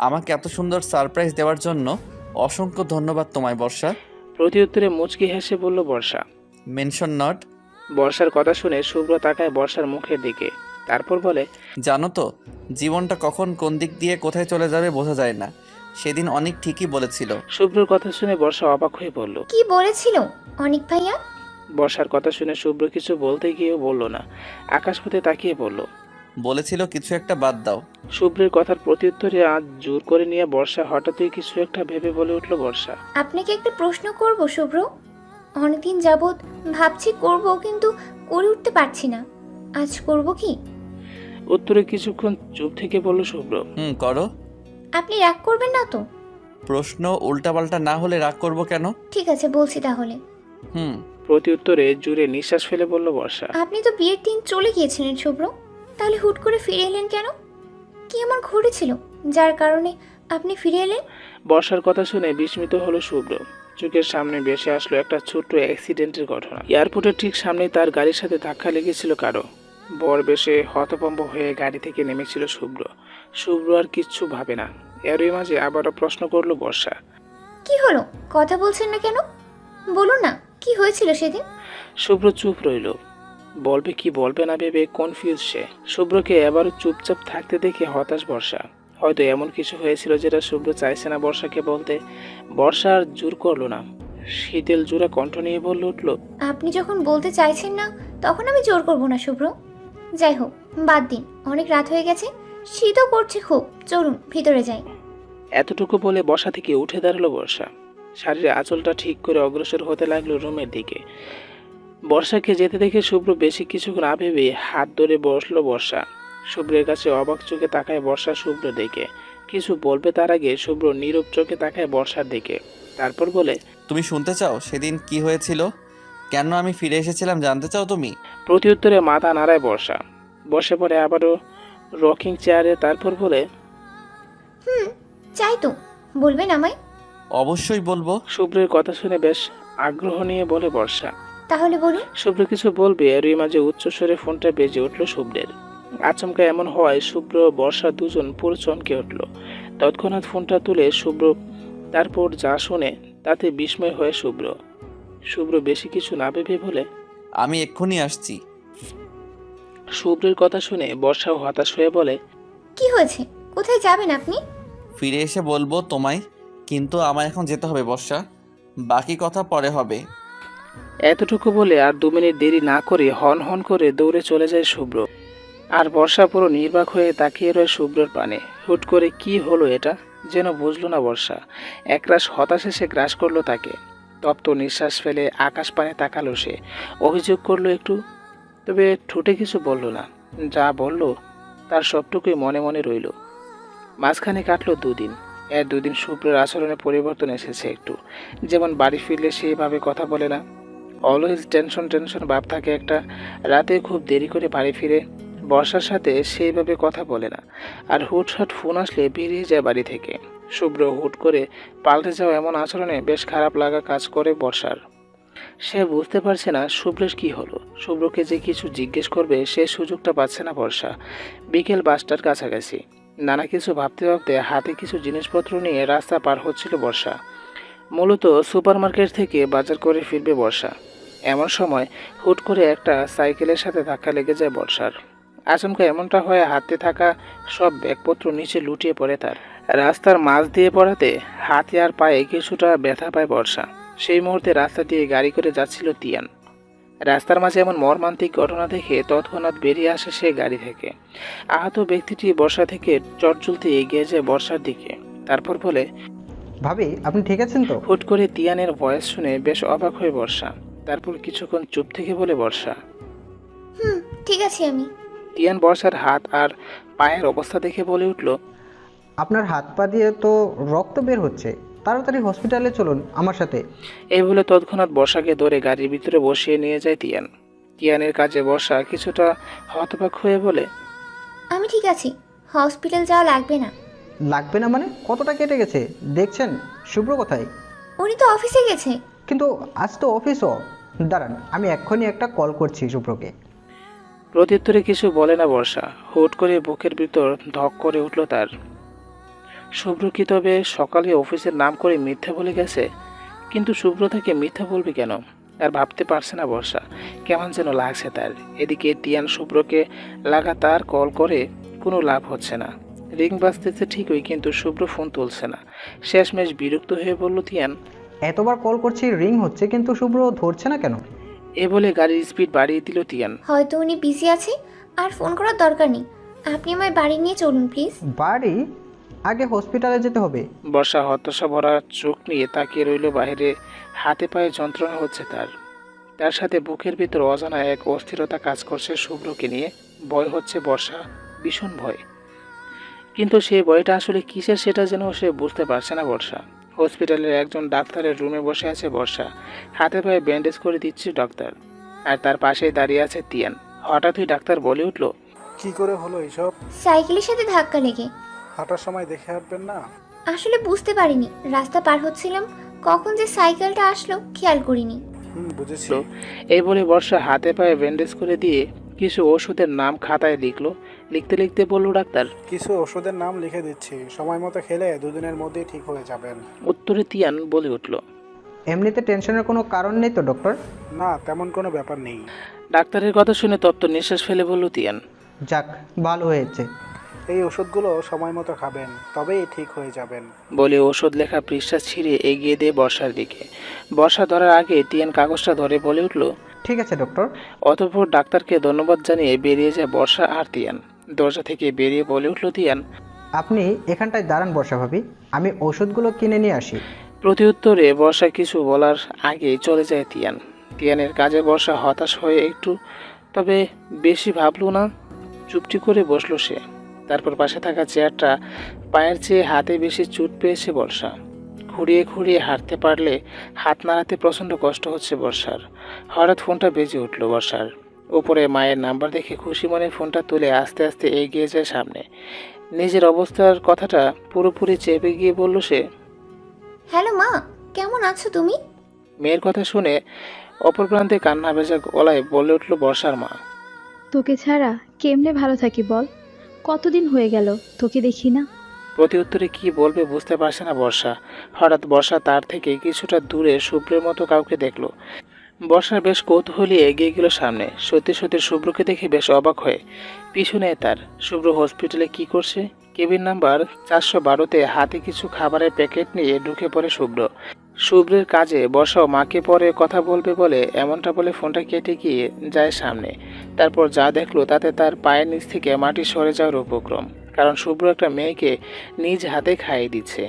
আমাকে এত সুন্দর সারপ্রাইজ দেওয়ার জন্য অসংখ্য ধন্যবাদ তোমায় বর্ষা। প্রতিউত্তরে মুচকি হেসে বলল বর্ষা। Mention not. বর্ষার কথা শুনে শুভ্র তাকায় বর্ষার মুখের দিকে, তারপর বলে, জানো তো, জীবনটা কখন কোন দিক দিয়ে কোথায় চলে যাবে বোঝা যায় না। সেদিন অনেক ঠিকই বলেছিল। শুভ্রর কথা শুনে বর্ষা অবাক হয়ে বলল, কি বলেছিল অনেক ভাইয়া? বর্ষার কথা শুনে শুভ্র কিছু বলতে গিয়েও বলল না, আকাশপথে তাকিয়ে বলল, বলেছিল কিছু একটা বাদ দাও। শুভ্রের কথার প্রত্যুত্তরে আজ জোর করে নিয়ে বর্ষা হঠাৎই কিছু একটা ভেবে বলে উঠল বর্ষা। আপনাকে একটা প্রশ্ন করব শুভ্র। অনেকদিন যাবৎ ভাবছি করব, কিন্তু করে উঠতে পারছি না। আজ করব কি? উত্তরে কিছুক্ষণ চুপ থেকে বলল শুভ্র, করো। আপনি রাগ করবেন না তো? প্রশ্ন উল্টাপাল্টা না হলে রাগ করব কেন? ঠিক আছে, বলছি তাহলে। হুম। প্রত্যুত্তরে জুড়ে নিঃশ্বাস ফেলে বলল বর্ষা, আপনি তো বিয়ের দিন চলে গিয়েছিলেন শুভ্র, তাহলে হুট করে ফিরে এলেন কেন? কি এমন ঘটেছিল যার কারণে আপনি ফিরে এলেন? বর্ষার কথা শুনে বিস্মিত হলো শুভ্র। চোখের সামনে ভেসে আসলো একটা ছোট্ট অ্যাক্সিডেন্টের ঘটনা। এয়ারপোর্টের ঠিক সামনেই তার গাড়ির সাথে ধাক্কা লেগেছিল কারো। বর বেশে হতভম্ব হয়ে গাড়ি থেকে নেমেছিল শুভ্র। শুভ্র আর কিচ্ছু ভাবে না। এরই মাঝে আবারও প্রশ্ন করলো বর্ষা, কি হলো? কথা বলছেন না কেন? বলুন না, কি হয়েছিল সেদিন? শুভ্র চুপ রইল। বলবে কি বলবে না ভেবে কনফিউজ সে। শুভ্রকে এবারও চুপচাপ থাকতে দেখে হতাশ বর্ষা। হয়তো এমন কিছু হয়েছিল যেটা শুভ্র চাইছে না বর্ষাকে বলতে। বর্ষা আর জোর করলো না, শীতল জোড়া কণ্ঠ নিয়ে বলল উঠল, আপনি যখন বলতে চাইছেন না, তখন আমি জোর করব না শুভ্র। যাই হোক, বাদ দিন, অনেক রাত হয়ে গেছে, শীতও করছে খুব। চলুন ভিতরে যাই। এতটুকু বলে বসা থেকে উঠে দাঁড়ালো বর্ষা। শাড়ির আঁচলটা ঠিক করে অগ্রসর হতে লাগলো রুমের দিকে। বর্ষাকে যেতে দেখে শুভ্র বেশি কিছু না ভেবে হাত ধরে বসলো বর্ষা। শুভ্রের কাছে অবাক চোখে তাকায় বর্ষা শুভ্র দেখে। কিছু বলবে তার আগে শুভ্র নীরব চোখে তাকায় বর্ষার দিকে, তারপর বলে, তুমি শুনতে চাও সেদিন কি হয়েছিল? কেন আমি ফিরে এসেছিলাম জানতে চাও তুমি? প্রত্যুত্তরে মাথা নাড়ায় বর্ষা। বসে পড়ে আবারও রকিং চেয়ারে, তারপর বলে, চাই তো, বলবেন আমায়? অবশ্যই বলবো। শুভ্রের কথা শুনে বেশ আগ্রহ নিয়ে বলে বর্ষা। তাহলে বলুন। শুভ্র কিছু বলবে এরই মাঝে উচ্চস্বরে ফোনটা বেজে উঠল শুভ্রের। আচমকা এমন হওয়ায় শুভ্র বর্ষা দুজন পুরো চমকে উঠল। তৎক্ষণাৎ ফোনটা তুলে শুভ্র তারপর যা শুনে তাতে বিস্ময় হয়ে শুভ্র বেশি কিছু না ভেবে বলে, আমি এক্ষুনি আসছি। শুভ্রের কথা শুনে বর্ষাও হতাশ হয়ে বলে, কি হয়েছে? কোথায় যাবেন আপনি? ফিরে এসে বলবো তোমায়, কিন্তু আমার এখন যেতে হবে বর্ষা। বাকি কথা পরে হবে। এতটুকু বলে আর 2 মিনিট দেরি না করে হন হন করে দৌড়ে চলে যায় শুভ্র। আর বর্ষা পুরো নির্বাক হয়ে তাকিয়ে রয় শুভ্রর পানে। হুট করে কি হলো এটা যেন বুঝলো না বর্ষা। একরাশ হতাশে সে গ্রাস করলো তাকে। তপ্ত নিঃশ্বাস ফেলে আকাশ পানে তাকালো সে। অভিযোগ করলো একটু, তবে ঠোঁটে কিছু বলল না। যা বলল তার সবটুকুই মনে মনে রইল। মাঝখানে কাটলো 2 দিন। 2 দিন শুভ্রের আচরণে পরিবর্তন এসেছে একটু। যেমন বাড়ি ফিরলে সেইভাবে কথা বলে না, অলওয়েজ টেনশন ভাব থাকে একটা। রাতে খুব দেরি করে বাড়ি ফিরে। বর্ষার সাথে সেইভাবে কথা বলে না। আর হুটহাট ফোন আসলে বেরিয়ে যায় বাড়ি থেকে। শুভ্র হুট করে পাল্টে যাওয়া এমন আচরণে বেশ খারাপ লাগা কাজ করে বর্ষার। সে বুঝতে পারছে না শুভ্রের কি হলো। শুভ্রকে যে কিছু জিজ্ঞেস করবে সে সুযোগটা পাচ্ছে না বর্ষা। বিকেল 5টার কাছাকাছি নানা কিছু ভাবতে ভাবতে হাতে কিছু জিনিসপত্র নিয়ে রাস্তা পার হচ্ছিল বর্ষা। মূলত সুপারমার্কেট থেকে বাজার করে ফিরবে বর্ষা। এমন সময় হুট করে একটা সাইকেলের সাথে ধাক্কা লেগে যায় বর্ষার। আচমকা এমনটা হয়ে হাতে থাকা সব ব্যাগপত্র নিচে লুটিয়ে পড়ে তার। রাস্তার মাঝ দিয়ে পড়াতে হাতে আর পায়ে কিছুটা ব্যথা পায় বর্ষা। সেই মুহূর্তে রাস্তা দিয়ে গাড়ি করে যাচ্ছিল তিয়ান। রাস্তার মাঝে এমন মর্মান্তিক ঘটনা দেখে তৎক্ষণাৎ বেরিয়ে আসে সে গাড়ি থেকে। আহত ব্যক্তিটি বর্ষা থেকে চটজলতে এগিয়ে যায় বর্ষার দিকে। তারপর বলে, ভাবি আপনি ঠিক আছেন তো? হুট করে তিয়ানের ভয়েস শুনে বেশ অবাক হয়ে বর্ষা। তারপর কিছুক্ষণ চুপ থেকে বলে বর্ষা। ঠিক আছে আমি। তিয়ান বর্ষার হাত আর পায়ের অবস্থা দেখে বলে উঠল, আপনার হাত পা দিয়ে তো রক্ত বের হচ্ছে, তাড়াতাড়ি হসপিটালে চলুন আমার সাথে। এই বলে তৎক্ষণাৎ বর্ষাকে ধরে গাড়ির ভিতরে বসিয়ে নিয়ে যায় তিয়ান। তিয়ানের কাজে বর্ষা কিছুটা হতবাক হয়ে বলে, আমি ঠিক আছি, হসপিটাল যাওয়া লাগবে না। লাগবে না মানে? কতটা কেটে গেছে দেখছেন? শুভ্র কোথায়? উনি তো অফিসে গেছে। কিন্তু আজ তো অফিসও। দাঁড়ান, আমি এক্ষুনি একটা কল করছি শুভ্রকে। প্রত্যুত্তরে কিছু বলে না বর্ষা। হুট করে বুকের ভিতর ধক করে উঠল তার। শুভ্র কি তবে সকালে অফিসের নাম করে মিথ্যা বলে গেছে? কিন্তু শুভ্র তাকে মিথ্যা বলবে কেন? আর ভাবতে পারছে না বর্ষা। কেমন যেন লাগছে তার। এদিকে তিয়ান শুভ্রকে লাগাতার কল করে, কোনো লাভ হচ্ছে না। রিং বাজতেছে ঠিকই, কিন্তু শুভ্র ফোন তুলছে না। শেষমেশ বিরক্ত হয়ে বলল তিয়ান, এতবার কল করছি, রিং হচ্ছে, কিন্তু শুভ্র ধরছে না কেন? এ বলে গাড়ির স্পিড বাড়িয়ে দিল তিয়ান। হয়তো উনি বিজি আছে, আর ফোন করার দরকার নেই। আপনি আমায় বাড়ি নিয়ে চলুন প্লিজ। বাড়ি? আগে হসপিটালে যেতে হবে। বর্ষা হতাশা ভরা চোখ নিয়ে তাকিয়ে রইল বাইরে। হাতে পায়ে যন্ত্রণা হচ্ছে তার। তার সাথে বুকের ভিতর অজানা এক অস্থিরতা কাজ করছে শুভ্রকে নিয়ে। ভয় হচ্ছে বর্ষা, ভীষণ ভয়। কিন্তু সেই ভয়টা আসলে কিসের সেটা যেন সে বুঝতে পারছে না বর্ষা। হসপিটালের একজন ডাক্তারের রুমে বসে আছে বর্ষা। হাতে পায়ে ব্যান্ডেজ করে দিচ্ছে ডাক্তার। আর তার পাশেই দাঁড়িয়ে আছে তিয়ান। হঠাৎই ডাক্তার বলে উঠল, কি করে হলো এসব? সাইকেলের সাথে ধাক্কা লেগে। হাঁটার সময় দেখে হাঁটবেন না? আসলে বুঝতে পারিনি, রাস্তা পার হচ্ছিলাম, কখন যে সাইকেলটা আসলো খেয়াল করিনি। বুঝেছি। এই বলে বর্ষা হাতে পায়ে ব্যান্ডেজ করে দিয়ে কিছু ওষুধের নাম খাতায় লিখলো। লিখতে লিখতে বলল ডাক্তার, কিছু ওষুধের নাম লিখে দিচ্ছি, সময় মতো খেলে 2 দিনের মধ্যেই ঠিক হয়ে যাবেন। উত্তরে তিয়ান বলে উঠল, এমনিতে টেনশনের কোনো কারণ নেই তো ডক্টর? না, তেমন কোনো ব্যাপার নেই। ডাক্তারের কথা শুনে তপ্ত নিঃশ্বাস ফেলে বলল তিয়ান, যাক, ভালো হয়েছে। এই ওষুধগুলো সময় মতো খাবেন, তবেই ঠিক হয়ে যাবেন। বলে ওষুধ লেখা পৃষ্ঠা ছিঁড়ে এগিয়ে দিয়ে বর্ষার দিকে। বর্ষা ধরার আগে তিয়ান কাগজটা ধরে বলে উঠল, ঠিক আছে ডক্টর। অতঃপর ডাক্তারকে ধন্যবাদ জানিয়ে বেরিয়ে যায় বর্ষা আর তিয়ান। দরজা থেকে বেরিয়ে বলে উঠল তিয়ান, আপনি এখানটায় দাঁড়ান বর্ষা ভাবি, আমি ওষুধগুলো কিনে নিয়ে আসি। প্রতিউত্তরে বর্ষা কিছু বলার আগেই চলে যায় তিয়ান। তিয়ানের কাজে বর্ষা হতাশ হয়ে একটু, তবে বেশি ভাবলো না। চুপটি করে বসলো সে। তারপর পাশে থাকা চেয়ারটা পায়ের চেয়ে হাতে বেশি চোট পেয়েছে বর্ষা। খুঁড়িয়ে খুঁড়িয়ে হাঁটতে পারলে হাত নাড়াতে প্রচণ্ড কষ্ট হচ্ছে বর্ষার। হঠাৎ ফোনটা বেজে উঠল বর্ষার। উপরে মায়ের নাম্বার দেখে খুশি মনে ফোনটা তুলে আস্তে আস্তে এগিয়ে যায় সামনে। নিজের অবস্থার কথাটা পুরোপুরি চেপে গিয়ে বলল সে, হ্যালো মা, কেমন আছো তুমি? মেয়ের কথা শুনে অপর প্রান্তে কান্না ভেজা গলায় বলে উঠল বর্ষার মা। তোকে ছাড়া কেমনে ভালো থাকি বল? কতদিন হয়ে গেল তোকে দেখি না। প্রতি উত্তরে কি বলবে বুঝতে পারছে না বর্ষা। হঠাৎ বর্ষা তার থেকে কিছুটা দূরে শুভ্রের মতো কাউকে দেখলো। বর্ষার বেশ কৌতূহলী এগিয়ে গেল সামনে। সত্যি সত্যি শুভ্রকে দেখে বেশ অবাক হয়ে পিছনে তার। শুভ্র হসপিটালে কি করছে? কেবিন নাম্বার 412-তে হাতে কিছু খাবারের প্যাকেট নিয়ে ঢুকে পড়ে শুভ্র। শুভ্রের কাজে বর্ষাও মাকে পরে কথা বলবে বলে এমনটা বলে ফোনটা কেটে গিয়ে যায় সামনে। তারপর যা দেখলো তাতে তার পায়ের নিচ থেকে মাটি সরে যাওয়ার উপক্রম। কারণ শুভ্র একটা মেয়েকে নিজ হাতে খাইয়ে দিচ্ছে।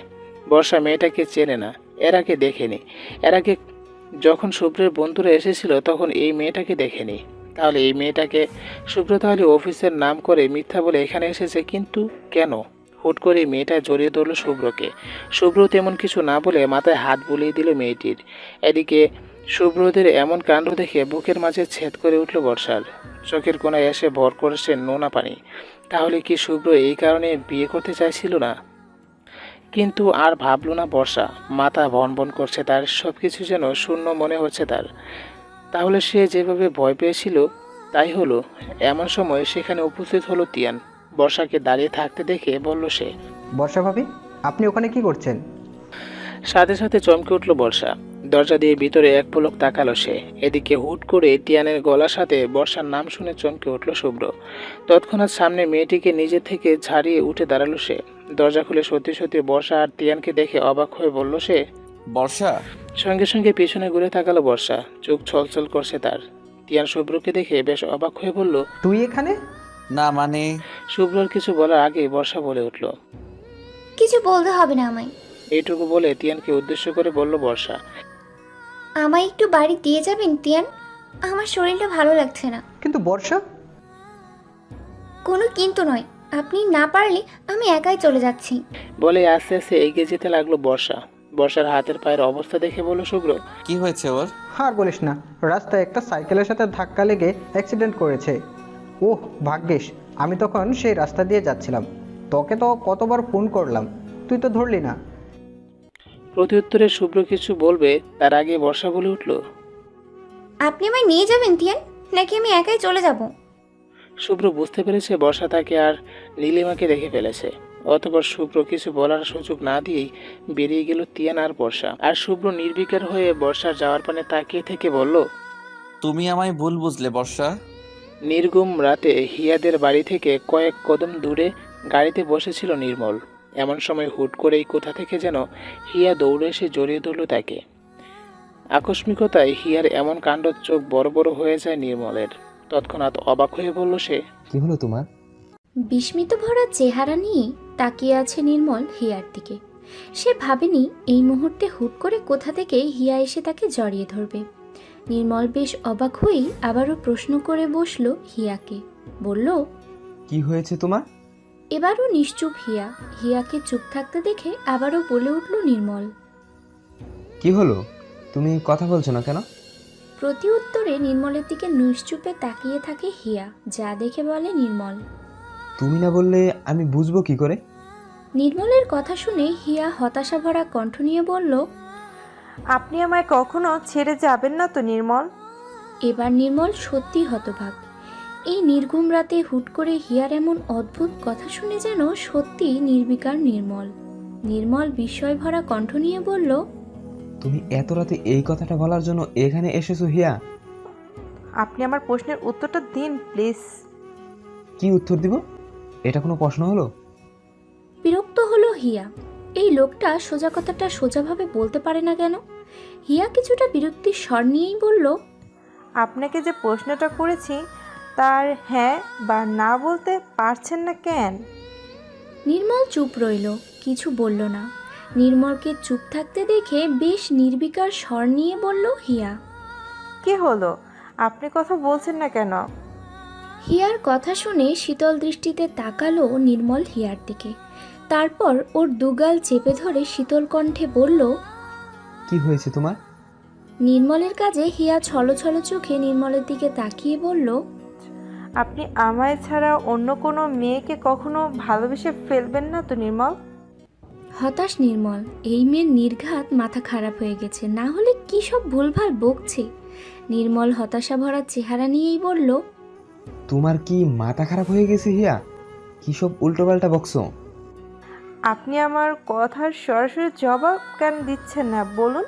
বর্ষা মেয়েটাকে চেনে না, এর আগে দেখেনি। এর আগে যখন শুভ্রের বন্ধুরা এসেছিল তখন এই মেয়েটাকে দেখেনি। তাহলে এই মেয়েটাকে শুভ্র তাহলে অফিসের নাম করে মিথ্যা বলে এখানে এসেছে, কিন্তু কেন? হুট করে মেয়েটা জড়িয়ে ধরল শুভ্রকে। শুভ্র তেমন কিছু না বলে মাথায় হাত বুলিয়ে দিল মেয়েটির। এদিকে শুভ্রদের এমন কাণ্ড দেখে বুকের মাঝে ছেদ করে উঠল বর্ষার। চোখের কোণায় এসে ভর করেছে নোনা পানি। তাহলে কি শুভ্র এই কারণে বিয়ে করতে চাইছিল না? কিন্তু আর ভাবল না বর্ষা। মাথা ভনভন করছে তার, সব কিছু যেন শূন্য মনে হচ্ছে তার। তাহলে সে যেভাবে ভয় পেয়েছিল তাই হলো। এমন সময় সেখানে উপস্থিত হলো তিয়ান। বর্ষাকে দাঁড়িয়ে থাকতে দেখে বলল সে, বর্ষা ভাবি, আপনি ওখানে কি করছেন? সাথে সাথে চমকে উঠল বর্ষা। দরজা দিয়ে ভিতরে এক পলক তাকালো সে। এদিকে হুট করে তিয়ানের গলার সাথে বর্ষার নাম শুনে চমকে উঠল শুভ্র। তৎক্ষণাৎ সামনে মেয়েটিকে নিজে থেকে ছাড়িয়ে উঠে দাঁড়ালো সে। দরজা খুলে সত্যি সত্যি বর্ষা আর তিয়ানকে দেখে অবাক হয়ে বলল সে। বর্ষা, সঙ্গে সঙ্গে পিছনে ঘুরে তাকালো বর্ষা। চোখ ছলছল করছে তার। তিয়ান শুভ্রকে দেখে বেশ অবাক হয়ে বলল, তুই এখানে? না মানে শুভ্রর কিছু বলার আগেই বর্ষা বলে উঠল। কিছু বলতে হবে না আমায়। এইটুকু বলে তিয়ানকে উদ্দেশ্য করে বলল বর্ষা। আমায় একটু বাড়ি দিয়ে যাবেন তিয়ান? আমার শরীরটা ভালো লাগছে না। কিন্তু বর্ষা, কোনো কিন্তু নয়, আপনি না পারলে আমি একাই চলে যাচ্ছি। বলে আস্তে আস্তে এগিয়ে যেতে লাগলো বর্ষা। বর্ষার হাতের পায়ের অবস্থা দেখে বলল শুভ্র, কি হয়েছে ওর? আর বলিস না, রাস্তায় একটা সাইকেলের সাথে ধাক্কা লেগে অ্যাক্সিডেন্ট করেছে। ওহ ভাগ্যিস, আমি তখন সেই রাস্তা দিয়ে যাচ্ছিলাম। তোকে তো কতবার ফোন করলাম, তুই তো ধরলি না। প্রত্যুত্তরে শুভ্র কিছু বলবে তার আগে বর্ষা বলে উঠল, আপনি আমায় নিয়ে যাবেন তিয়ান, নাকি আমি একাই চলে যাব? শুভ্র বুঝতে পেরেছে বর্ষা তাকে আর নীলিমাকে দেখে ফেলেছে। অতঃপর শুভ্র কিছু বলার সুযোগ না দিয়েই বেরিয়ে গেল তিয়ান আর বর্ষা। আর শুভ্র নির্বিকার হয়ে বর্ষার যাওয়ার পানে তাকিয়ে থেকে বলল, তুমি আমায় ভুল বুঝলে বর্ষা। নির্গুম রাতে হিয়াদের বাড়ি থেকে কয়েক কদম দূরে গাড়িতে বসেছিল নির্মল। এমন সময় হুট করেই কোথা থেকে যেন হিয়া দৌড়ে এসে জড়িয়ে ধরল তাকে। আকস্মিকতায় হিয়ার এমন কাণ্ড চোখ বড় বড় হয়ে যায় নির্মলের। তৎক্ষণাৎ অবাক হয়ে বলল সে, কি হলো তোমার? বিস্মিত ভরা চেহারা নিয়ে তাকিয়ে আছে নির্মল হিয়ার দিকে। সে ভাবেনি এই মুহূর্তে হুট করে কোথা থেকে হিয়া এসে তাকে জড়িয়ে ধরবে। নির্মল বেশ অবাক হয়েই আবারও প্রশ্ন করে বসলো হিয়াকে। বলল, কি হয়েছে তোমার? এবারও নিশ্চুপ হিয়া। হিয়াকে চুপ থাকতে দেখে আবারও বলে উঠল নির্মল। কি হলো, তুমি কথা বলছো না কেন? প্রতি উত্তরে নির্মলের দিকে নিশ্চুপে তাকিয়ে থাকে হিয়া। যা দেখে বলে নির্মল। তুমি না বললে আমি বুঝবো কি করে? নির্মলের কথা শুনে হিয়া হতাশা ভরা কণ্ঠ নিয়ে বলল, আপনি আমায় কখনো ছেড়ে যাবেন না তো নির্মল? এবার নির্মল সত্যি হতবাক। এই নির্ঘুম রাতে হুট করে হিয়ার এমন অদ্ভুত কথা শুনে যেন সত্যি নির্বিকার নির্মল। নির্মল বিস্ময় ভরা কণ্ঠ নিয়ে বলল, তুমি এত রাতে এই কথাটা বলার জন্য এখানে এসেছো হিয়া? আপনি আমার প্রশ্নের উত্তরটা দিন প্লিজ। কি উত্তর দিব? এটা কোনো প্রশ্ন হলো? বিরক্ত হলো হিয়া। এই লোকটা সোজা কথাটা সোজাভাবে বলতে পারে না কেন? হিয়া কিছুটা বিরক্তির স্বর নিয়েই বলল, আপনাকে যে প্রশ্নটা করেছি তার হ্যাঁ বা না বলতে পারছেন না কেন? নির্মল চুপ রইল, কিছু বলল না। নির্মলকে চুপ থাকতে দেখে বেশ নির্বিকার স্বর নিয়ে বলল হিয়া, কি হলো, আপনি কথা বলছেন না কেন? হিয়ার কথা শুনে শীতল দৃষ্টিতে তাকালো নির্মল হিয়ার দিকে। তারপর ওর দুগাল চেপে ধরে শীতল কণ্ঠে বলল, কি হয়েছে তোমার? নির্মলের কাজে হিয়া ছলছল চোখে নির্মলের দিকে তাকিয়ে বলল, আপনি আমায় ছাড়া অন্য কোনো মেয়েকে কখনো ভালোবেসে ফেলবেন না তো নির্মল? হতাশ নির্মল। এই মেয়ের নির্ঘাত মাথা খারাপ হয়ে গেছে, না হলে কী সব ভুলভাল বকছে। নির্মল হতাশা ভরা চেহারা নিয়েই বলল, তোমার কি মাথা খারাপ হয়ে গেছে হিয়া? কি সব উল্টোপাল্টা বকছো? আপনি আমার কথার সরাসরি জবাব কেন দিচ্ছেন না বলুন?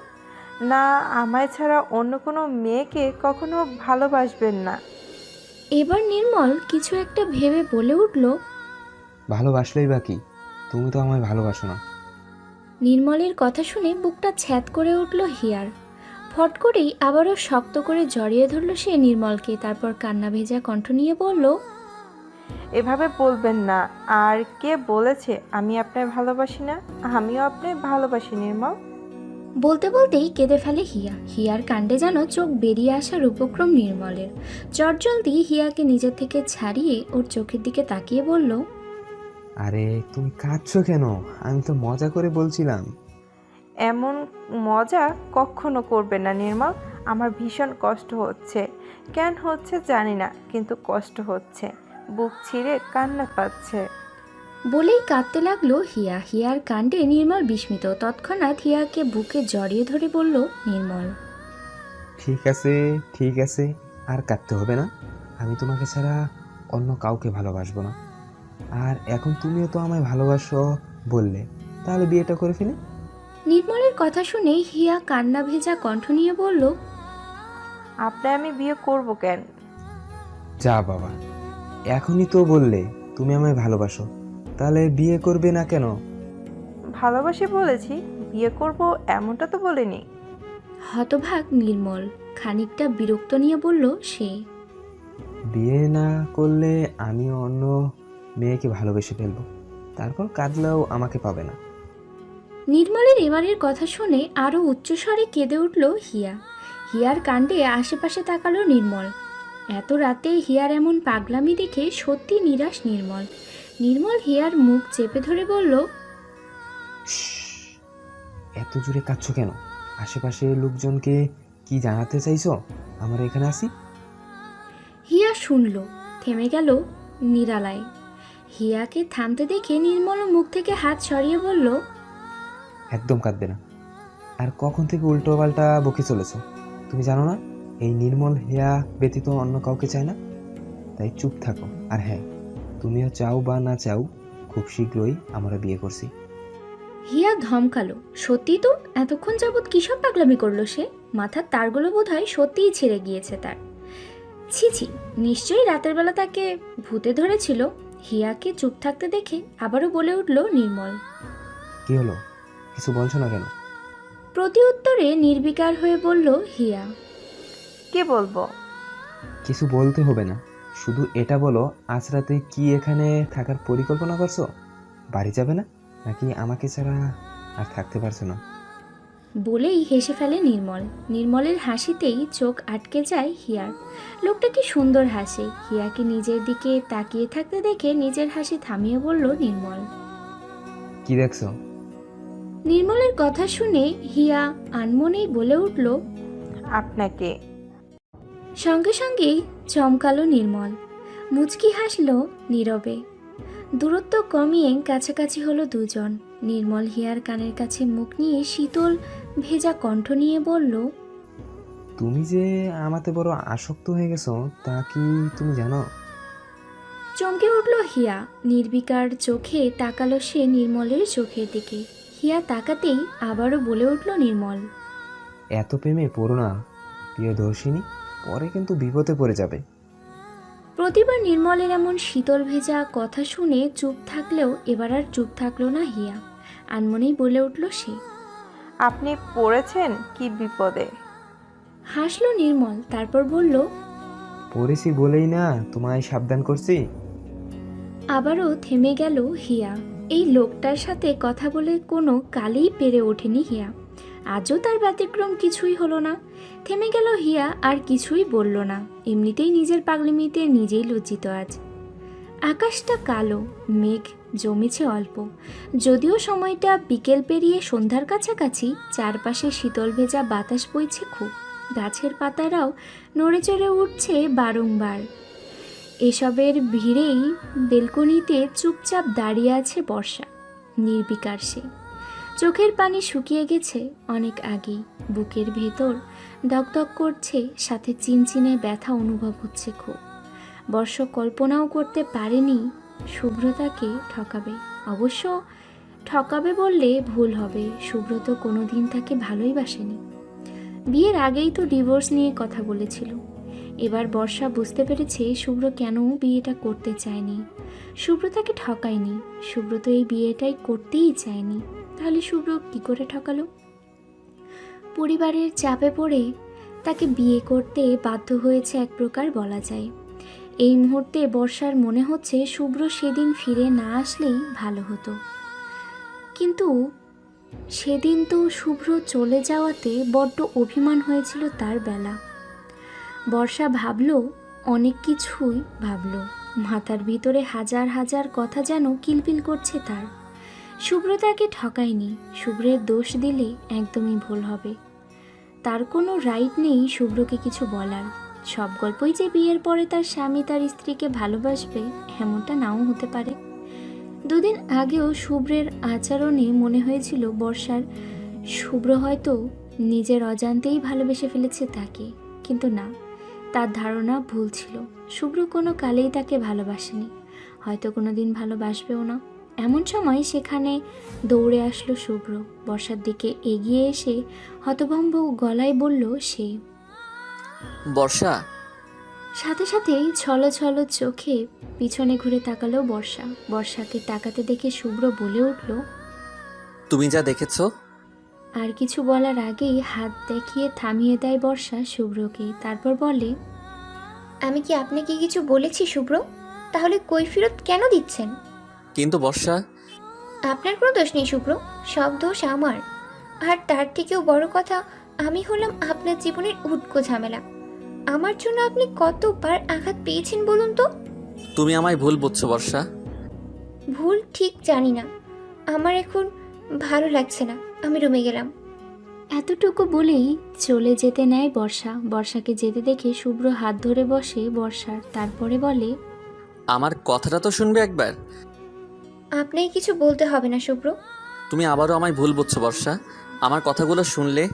না আমায় ছাড়া অন্য কোনো মেয়েকে কখনো ভালোবাসবেন না? এবার নির্মল কিছু একটা ভেবে বলে উঠল, ভালোবাসলেই বা কি? তুমি তো আমায় ভালোবাসো না। নির্মলের কথা শুনে বুকটা ছ্যাদ করে উঠল হিয়ার। ফট করেই আবারও শক্ত করে জড়িয়ে ধরল সে নির্মলকে। তারপর কান্না ভেজা কণ্ঠ নিয়ে বলল, এভাবে বলবেন না। আর কে বলেছে আমি আপনায় ভালোবাসি না? আমিও আপনায় ভালোবাসি নির্মল। বলতে বলতেই কেঁদে ফেলে হিয়া। হিয়ার কাণ্ডে যেন চোখ বেরিয়ে আসার উপক্রম নির্মলের। চটজলদি হিয়াকে নিজের থেকে ছাড়িয়ে ওর চোখের দিকে তাকিয়ে বলল, আরে তুমি কাঁদছো কেন? আমি তো মজা করে বলছিলাম। এমন মজা কখনো করবেন না নির্মল। আমার ভীষণ কষ্ট হচ্ছে। কেন হচ্ছে জানি না, কিন্তু কষ্ট হচ্ছে। বুক ছিঁড়ে কান্না পাচ্ছে। বলেই কাঁদতে লাগলো হিয়া। হিয়ার কাণ্ডে নির্মল বিস্মিত। তৎক্ষণাৎ হিয়াকে বুকে জড়িয়ে ধরে বলল নির্মল, ঠিক আছে ঠিক আছে, আর কাঁদতে হবে না। আমি তোমাকে ছাড়া অন্য কাউকে ভালোবাসবো না। আর এখন তুমিও তো আমায় ভালোবাসো বললে, তাহলে বিয়েটা করে ফেলি। নির্মলের কথা শুনে হিয়া কান্না ভেজা কণ্ঠ নিয়ে বলল, আপনি আমি বিয়ে করব কেন? যা বাবা, এখনই তো বললে তুমি আমায় ভালোবাসো, তাহলে বিয়ে করবে না কেন? ভালোবাসি বলেছি, বিয়ে করব এমনটা তো বলিনি। হতভাগ নির্মল খানিকটা বিরক্ত নিয়ে বলল সে। বিয়ে না করলে আমিও অন্য মেয়েকে ভালোবেসে ফেলবো, তারপর কাঁদলেও আমাকে পাবে না। নির্মলের এবারের কথা শুনে আরও উচ্চস্বরে কেঁদে উঠল হিয়া। হিয়ার কাণ্ডে আশেপাশে তাকালো নির্মল। এত রাতে হিয়ার এমন পাগলামি দেখে সত্যি নিরাশ নির্মল। নির্মল হিয়ার মুখ চেপে ধরে বলল, এত জোরে কাঁদছো কেন? আশেপাশে লোকজনকে কি জানাতে চাইছো আমরা এখানে আসি? হিয়া শুনল, থেমে গেল নিরালায়। হিয়াকে থামতে দেখে নির্মল মুখ থেকে হাত সরিয়ে বলল, একদম কাঁদবে না। আর কখন থেকে উল্টো পাল্টা বকে চলেছো? তুমি জানো না এই নির্মল হেয়া ব্যতীত অন্য কাউকে চায় না? তাই চুপ থাকো। আর হ্যাঁ, তুমিও চাও বা না চাও, খুব শীঘ্রই আমরা বিয়ে করছি। হিয়া ধমকালো। সত্যি তো, এতক্ষণ যাবৎ কিসব পাগলামি করলো সে? মাথার তারগুলো বোধহয় সত্যিই ছিঁড়ে গিয়েছে তার। ছি ছি, নিশ্চয়ই রাতের বেলা তাকে ভূতে ধরেছিল। হিয়াকে চুপ থাকতে দেখে আবারও বলে উঠল নির্মল, কি হলো, কিছু বলছো না কেন? প্রতি উত্তরে নির্বিকার হয়ে বলল হিয়া, কে বলবো? কিছু বলতে হবে না, শুধু এটা বলো আজ রাতে কি এখানে থাকার পরিকল্পনা করছো? বাড়ি যাবে না, নাকি আমাকে ছাড়া আর থাকতে পারছো না? বলেই হেসে ফেলে নির্মল। নির্মলের হাসিতেই চোখ আটকে যায় হিয়ার। লোকটা কি সুন্দর হাসে। হিয়াকে নিজের দিকে তাকিয়ে থাকতে দেখে নিজের হাসি থামিয়ে বলল নির্মল। কি দেখছো? নির্মলের কথা শুনে হিয়া আনমনেই বলে উঠল, আপনাকে। সঙ্গে সঙ্গেই চমকালো নির্মল। মুচকি হাসল নীরবে। দূরত্ব কমিয়ে কাছাকাছি হলো দুজন। নির্মল হিয়ার কানের কাছে মুখ নিয়ে শীতল ভেজা কণ্ঠ নিয়ে বলল, তুমি যে আমাতে বড় আসক্ত হয়ে গেছো তা কি তুমি জানো? চমকে উঠল হিয়া। নির্বিকার চোখে তাকালো সে নির্মলের চোখের দিকে। হিয়া তাকাতেই আবারও বলে উঠল নির্মল, এত প্রেমে পড়ো না প্রিয়দর্শিনী, পরে কিন্তু বিপদে পড়ে যাবে। প্রতিবার নির্মলের এমন শীতল ভেজা কথা শুনে চুপ থাকলেও এবার আর চুপ থাকলো না হিয়া। আনমনেই বলে উঠল সে, আপনি পড়েছেন কি বিপদে? হাসলো নির্মল, তারপর বলল, পড়েছি বলেই না তোমায় সাবধান করছি। আবারও থেমে গেল হিয়া। এই লোকটার সাথে কথা বলে কোনো কালেই পেরে ওঠেনি হিয়া। আজও তার ব্যতিক্রম কিছুই হলো না। থেমে গেল হিয়া, আর কিছুই বলল না। এমনিতেই নিজের পাগলিমিতে নিজেই লজ্জিত আজ। আকাশটা কালো, মেঘ জমেছে অল্প। যদিও সময়টা বিকেল পেরিয়ে সন্ধ্যার কাছাকাছি, চারপাশে শীতল ভেজা বাতাস বইছে খুব। গাছের পাতারাও নড়ে চড়ে উঠছে বারংবার। এসবের ভিড়েই বেলকনিতে চুপচাপ দাঁড়িয়ে আছে বর্ষা। নির্বিকার সে। চোখের পানি শুকিয়ে গেছে অনেক আগেই। বুকের ভেতর দগদগ করছে, সাথে চিনচিনে ব্যথা অনুভব হচ্ছে খুব। বর্ষ কল্পনাও করতে পারেনি শুভ্রতাকে ঠকাবে। অবশ্য ঠকাবে বললে ভুল হবে, সুব্রত কোনোদিন তাকে ভালোই বাসেনি। বিয়ের আগেই তো ডিভোর্স নিয়ে কথা বলেছিল। এবার বর্ষা বুঝতে পেরেছে শুভ্র কেন বিয়েটা করতে চায়নি। শুভ্র তাকে ঠকায়নি, সুব্রত এই বিয়েটাই করতেই চায়নি। তাহলে শুভ্র কী করে ঠকালো? পরিবারের চাপে পড়ে তাকে বিয়ে করতে বাধ্য হয়েছে এক প্রকার বলা যায়। এই মুহূর্তে বর্ষার মনে হচ্ছে শুভ্র সেদিন ফিরে না আসলেই ভালো হতো। কিন্তু সেদিন তো শুভ্র চলে যাওয়াতে বড্ড অভিমান হয়েছিল তার বেলা। বর্ষা ভাবল, অনেক কিছুই ভাবল। মাথার ভিতরে হাজার হাজার কথা যেন কিলবিল করছে তার। শুভ্র তাকে ঠকায়নি, শুভ্রের দোষ দিলে একদমই ভুল হবে। তার কোনো রাইট নেই শুভ্রকে কিছু বলার। সব গল্পই যে বিয়ের পরে তার স্বামী তার স্ত্রীকে ভালোবাসবে এমনটা নাও হতে পারে। দুদিন আগেও শুভ্রের আচরণে মনে হয়েছিল বর্ষার শুভ্র হয়তো নিজের অজান্তেই ভালোবেসে ফেলেছে তাকে। কিন্তু না, তার ধারণা ভুল ছিল। শুভ্র কোনো কালেই তাকে ভালোবাসেনি, হয়তো কোনো দিন ভালোবাসবেও না। এমন সময় সেখানে দৌড়ে আসলো শুভ্র। বর্ষার দিকে এগিয়ে এসে হতভম্ব গলায় বলল সে। বর্ষা। সাথে সাথেই ছলো ছলো চোখে পিছনে ঘুরে তাকালো বর্ষা। বর্ষাকে তাকাতে দেখে শুভ্র বলে উঠল, তুমি যা দেখেছো। আর কিছু বলার আগেই হাত দেখিয়ে থামিয়ে দেয় বর্ষা শুভ্রকে। তারপর বলে, আমি কি আপনাকে কিছু বলেছি শুভ্র? তাহলে কৈফিয়ত কেন দিচ্ছেন? কিন্তু বর্ষা। আপনার কোনো দোষ নেই শুভ্র, সব দোষ আমার। আর তার থেকেও বড় কথা, আমি হলাম আপনার জীবনের উটকো ঝামেলা। আমার জন্য আপনি কতবার আঘাত পেয়েছেন বলুন তো? তুমি আমায় ভুল বুঝছো বর্ষা। ভুল ঠিক জানি না, আমার এখন ভালো লাগছে না, আমি রুমে গেলাম। এতটুকু বলেই চলে যেতে নেয় বর্ষা। বর্ষাকে যেতে দেখে শুভ্র হাত ধরে বসে বর্ষার। তারপরে বলে, আমার কথাটা তো শুনবে একবার। আপনাকে কিছু বলতে হবে না শুভ্র। তুমি আবারও আমায় ভুল বুঝছো বর্ষা। আমার কথাগুলো শুনলে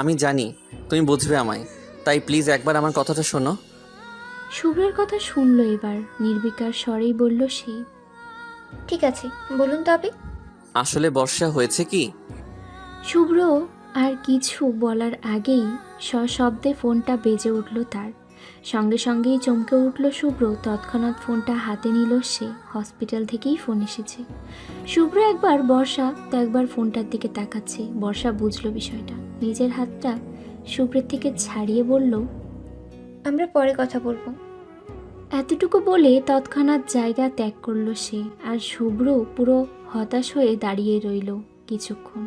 আমি জানি তুমি বুঝবে আমায়, তাই প্লিজ একবার আমার কথাটা শোনো। শুভ্রের কথা শুনল এবার। নির্বিকার স্বরেই বলল সে। ঠিক আছে, বলুন তবে। আসলে বর্ষা হয়েছে কি। শুভ্র আর কিছু বলার আগেই সশব্দে ফোনটা বেজে উঠল তার। সঙ্গে সঙ্গেই চমকে উঠল শুভ্র। তৎক্ষণাৎ ফোনটা হাতে নিল সে। হসপিটাল থেকেই ফোন এসেছে। শুভ্র একবার বর্ষা তো একবার ফোনটার দিকে তাকাচ্ছে। বর্ষা বুঝলো বিষয়টা। নিজের হাতটা শুভ্রের থেকে ছাড়িয়ে বলল, আমরা পরে কথা বলবো। এতটুকু বলে তৎক্ষণাৎ জায়গা ত্যাগ করলো সে। আর শুভ্র পুরো হতাশ হয়ে দাঁড়িয়ে রইল কিছুক্ষণ।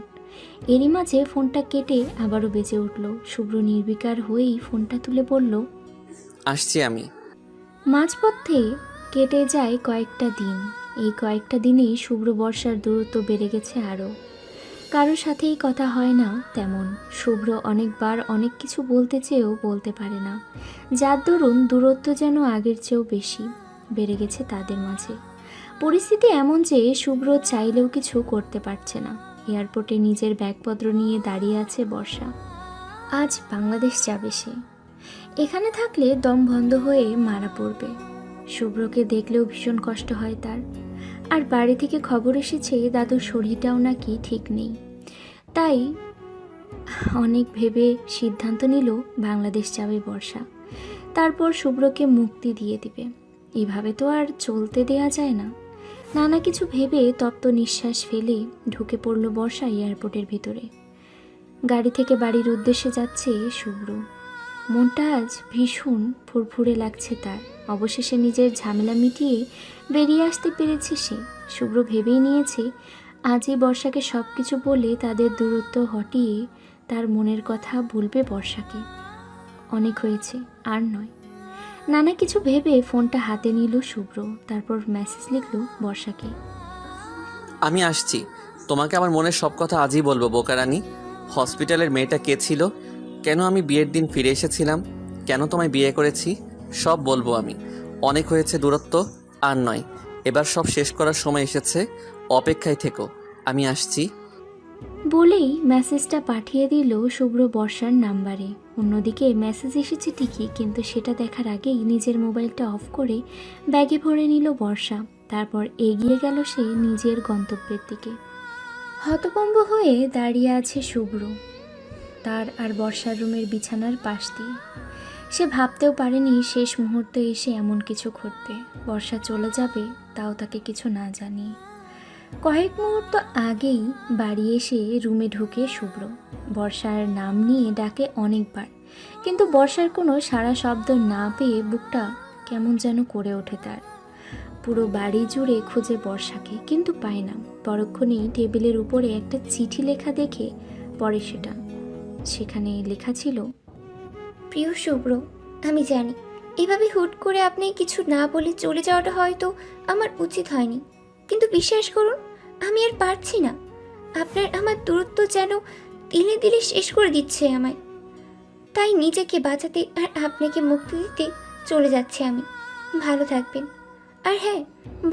এরই মাঝে ফোনটা কেটে আবারও বেজে উঠল। শুভ্র নির্বিকার হয়েই ফোনটা তুলে বলল, আসছি আমি। মাঝপথে কেটে যায় কয়েকটা দিন। এই কয়েকটা দিনেই শুভ্র বর্ষার দূরত্ব বেড়ে গেছে আরও। কারোর সাথেই কথা হয় না তেমন। শুভ্র অনেকবার অনেক কিছু বলতে চেয়েও বলতে পারে না, যার দরুন দূরত্ব যেন আগের চেয়েও বেশি বেড়ে গেছে তাদের মাঝে। পরিস্থিতি এমন যে শুভ্র চাইলেও কিছু করতে পারছে না। এয়ারপোর্টে নিজের ব্যাগপত্র নিয়ে দাঁড়িয়ে আছে বর্ষা। আজ বাংলাদেশ যাবে সে। এখানে থাকলে দম বন্ধ হয়ে মারা পড়বে। শুভ্রকে দেখলেও ভীষণ কষ্ট হয় তার। আর বাড়ি থেকে খবর এসেছে দাদুর শরীরটাও নাকি ঠিক নেই। তাই অনেক ভেবে সিদ্ধান্ত নিল বাংলাদেশ যাবে বর্ষা। তারপর শুভ্রকে মুক্তি দিয়ে দিবে। এভাবে তো আর চলতে দেয়া যায় না। নানা কিছু ভেবে তপ্ত নিঃশ্বাস ফেলে ঢুকে পড়ল বর্ষা এয়ারপোর্টের ভিতরে। গাড়ি থেকে বাড়ির উদ্দেশ্যে যাচ্ছে শুভ্র। মনটা আজ ভীষণ ফুরফুরে লাগছে তার। অবশেষে নিজের ঝামেলা মিটিয়ে বেরিয়ে আসতে পেরেছে সে। শুভ্র ভেবেই নিয়েছে আজই বর্ষাকে সব কিছু বলে তাদের দূরত্ব হটিয়ে তার মনের কথা বলবে বর্ষাকে। অনেক হয়েছে, আর নয়। নানা কিছু ভেবে ফোনটা হাতে নিল শুভ্র। তারপর মেসেজ লিখল বর্ষাকে, আমি আসছি। তোমাকে আমার মনের সব কথা আজই বলবো বোকারানি। হসপিটালের মেয়েটা কে ছিল, কেন আমি বিয়ের দিন ফিরে এসেছিলাম, কেন তোমায় বিয়ে করেছি, সব বলবো আমি। অনেক হয়েছে দূরত্ব, আর নয়। এবার সব শেষ করার সময় এসেছে। অপেক্ষায় থেকো, আমি আসছি। বলেই মেসেজটা পাঠিয়ে দিল শুভ্র বর্ষার নাম্বারে। অন্যদিকে মেসেজ এসেছে ঠিকই, কিন্তু সেটা দেখার আগেই নিজের মোবাইলটা অফ করে ব্যাগে ভরে নিল বর্ষা। তারপর এগিয়ে গেল সে নিজের গন্তব্যের দিকে। হতভম্ব হয়ে দাঁড়িয়ে আছে শুভ্র তার আর বর্ষার রুমের বিছানার পাশ দিয়ে। সে ভাবতেও পারেনি শেষ মুহূর্তে এসে এমন কিছু ঘটবে। বর্ষা চলে যাবে, তাও তাকে কিছু না জানিয়ে। কয়েক মুহূর্ত আগেই বাড়ি এসে রুমে ঢুকে শুভ্র বর্ষার নাম নিয়ে ডাকে অনেকবার, কিন্তু বর্ষার কোনো সাড়া শব্দ না পেয়ে বুকটা কেমন যেন করে ওঠে তার। পুরো বাড়ি জুড়ে খুঁজে বর্ষাকে, কিন্তু পায় না। পরক্ষণেই টেবিলের উপরে একটা চিঠি লেখা দেখে পড়ে সেটা। সেখানে লেখা ছিল, প্রিয় শুভ্র, আমি জানি এভাবে হুট করে আপনি কিছু না বলে চলে যাওয়াটা হয়তো আমার উচিত হয়নি, কিন্তু বিশ্বাস করুন আমি আর পারছি না। আপনার আমার দূরত্ব যেন দিলে দিলে শেষ করে দিচ্ছে আমায়। তাই নিজেকে বাঁচাতে আর আপনাকে মুক্তি দিতে চলে যাচ্ছি আমি। ভালো থাকবেন। আর হ্যাঁ,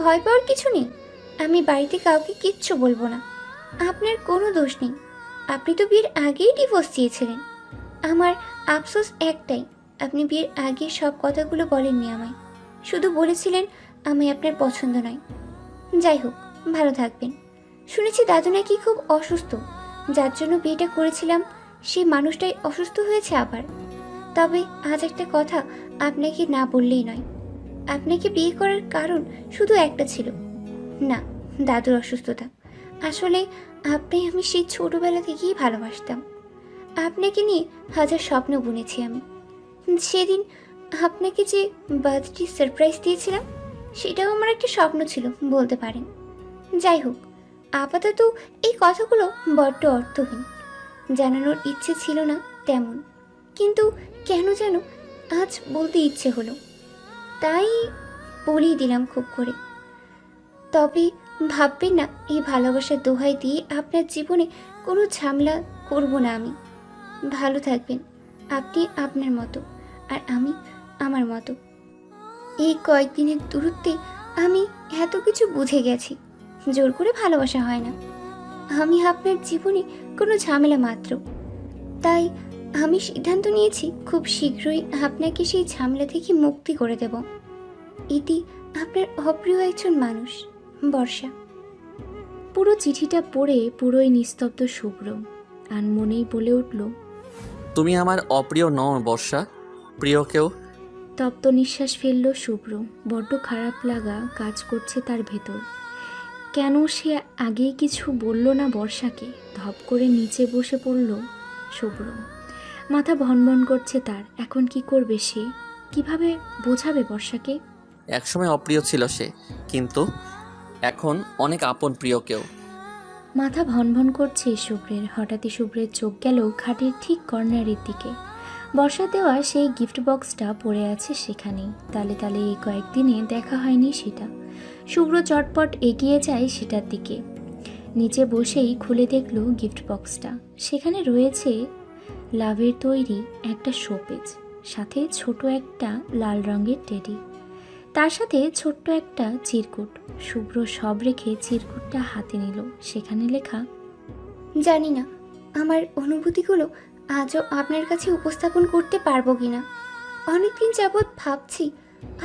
ভয় পাওয়ার কিছু নেই। আমি বাড়িতে কাউকে কিচ্ছু বলবো না। আপনার কোনো দোষ নেই। আপনি তো বিয়ের আগেই ডিভোর্স দিয়েছিলেন। আমার আফসোস একটাই, আপনি বিয়ের আগে সব কথাগুলো বলেননি আমায়। শুধু বলেছিলেন আমায় আপনার পছন্দ নয়। যাই হোক, ভালো থাকবেন। শুনেছি দাদু নাকি খুব অসুস্থ, যার জন্য বিয়েটা করেছিলাম সেই মানুষটাই অসুস্থ হয়েছে আবার। তবে আজ একটা কথা আপনাকে না বললেই নয়। আপনাকে বিয়ে করার কারণ শুধু একটা ছিল, না দাদুর অসুস্থতা। আসলে আমি সেই ছোটবেলা থেকেই ভালোবাসতাম। আপনাকে নিয়ে হাজার স্বপ্ন বুনেছি আমি। সেদিন আপনাকে যে বার্থডে সারপ্রাইজ দিয়েছিলাম সেটাও আমার একটা স্বপ্ন ছিল বলতে পারেন। যাই হোক, আপাতত এই কথাগুলো বড্ড অর্থহীন, জানানোর ইচ্ছে ছিল না তেমন, কিন্তু কেন যেন আজ বলতে ইচ্ছে হলো, তাই বলেই দিলাম খুব করে। তবে ভাববেন না এই ভালোবাসার দোহাই দিয়ে আপনার জীবনে কোনো ঝামেলা করব না আমি। ভালো থাকবেন আপনি আপনার মতো, আর আমি আমার মতো। এই কয়েকদিনের দূরত্বে আমি এত কিছু বুঝে গেছি, জোর করে ভালোবাসা হয় না। আমি আপনার জীবনে কোনো ঝামেলা মাত্র। তাই আমি সিদ্ধান্ত নিয়েছি খুব শীঘ্রই আপনাকে সেই ঝামেলা থেকে মুক্তি করে দেব। ইতি, আপনার অপ্রিয় একজন মানুষ, বর্ষা। পুরো চিঠিটা পড়ে পুরোই নিস্তব্ধ শুভ্র। আনমনেই বলে উঠল, তুমি আমার অপ্রিয় নও বর্ষা, প্রিয় কেউ। তপ্ত নিঃশ্বাস ফেলল শুভ্র। বড্ড খারাপ লাগা কাজ করছে তার ভেতর। কেন সে আগেই কিছু বলল না বর্ষাকে? ধপ করে নিচে বসে পড়ল শুভ্র। মাথা ভনভন করছে তার। এখন কি করবে সে? কিভাবে বোঝাবে বর্ষাকে? একসময় অপ্রিয় ছিল সে, কিন্তু এখন অনেক আপন প্রিয় কেউ। মাথা ভনভন করছে শুভ্রের। হঠাৎই শুভ্রের চোখ গেল খাটের ঠিক কর্নারের দিকে। বর্ষা দেওয়া সেই গিফট বক্সটা পড়ে আছে সেখানেই। তালে তালে এই কয়েকদিনে দেখা হয়নি সেটা। শুভ্র চটপট এগিয়ে যায় সেটার দিকে। নিচে বসেই খুলে দেখল গিফট বক্সটা। সেখানে রয়েছে লাভের তৈরি একটা শোপিস, সাথে ছোট একটা লাল রঙের টেডি, তার সাথে ছোট্ট একটা চিরকুট। শুভ্র সব রেখে চিরকুটটা হাতে নিল। সেখানে লেখা, জানি না আমার অনুভূতিগুলো আজও আপনার কাছে উপস্থাপন করতে পারবো কিনা। অনেকদিন যাবৎ ভাবছি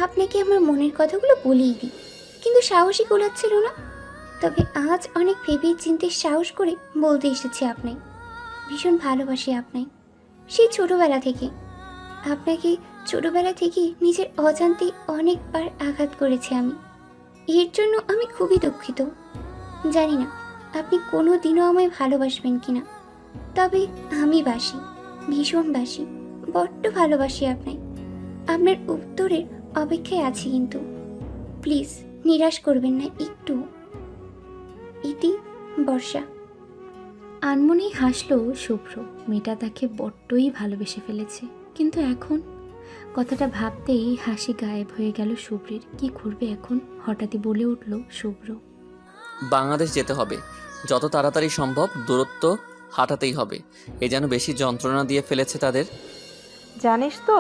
আপনাকে আমার মনের কথাগুলো বলেই দিই, কিন্তু সাহসই কুলাচ্ছিল না। তবে আজ অনেক ভেবে চিন্তে সাহস করে বলতে এসেছি আপনায়। ভীষণ ভালোবাসি আপনায়, সেই ছোটবেলা থেকে। আপনাকে ছোটবেলা থেকে নিজের অজান্তে অনেকবার আঘাত করেছি আমি। এর জন্য আমি খুবই দুঃখিত। জানি না আপনি কোনো দিনও আমায় ভালোবাসবেন কিনা, তবে আমি বাসি, ভীষণ বাসি, বড্ড ভালোবাসি আপনায়। আপনার উত্তরের অপেক্ষায় আছি, কিন্তু প্লিজ নিরাশ করবেন না একটু। ইতি, বর্ষা। আনমনেই হাসল শুভ্র। মেয়েটা তাকে বড্ডই ভালোবেসে ফেলেছে, কিন্তু এখন কথাটা ভাবতেই হাসি গায়েব হয়ে গেল শুভ্রের। কি করবে এখন? হঠাৎই বলে উঠল শুভ্র, বাংলাদেশ যেতে হবে, যত তাড়াতাড়ি সম্ভব দূরত্ব হাঁটাতেই হবে। এ যেন বেশি যন্ত্রণা দিয়ে ফেলেছে তাদের। জানিস তো,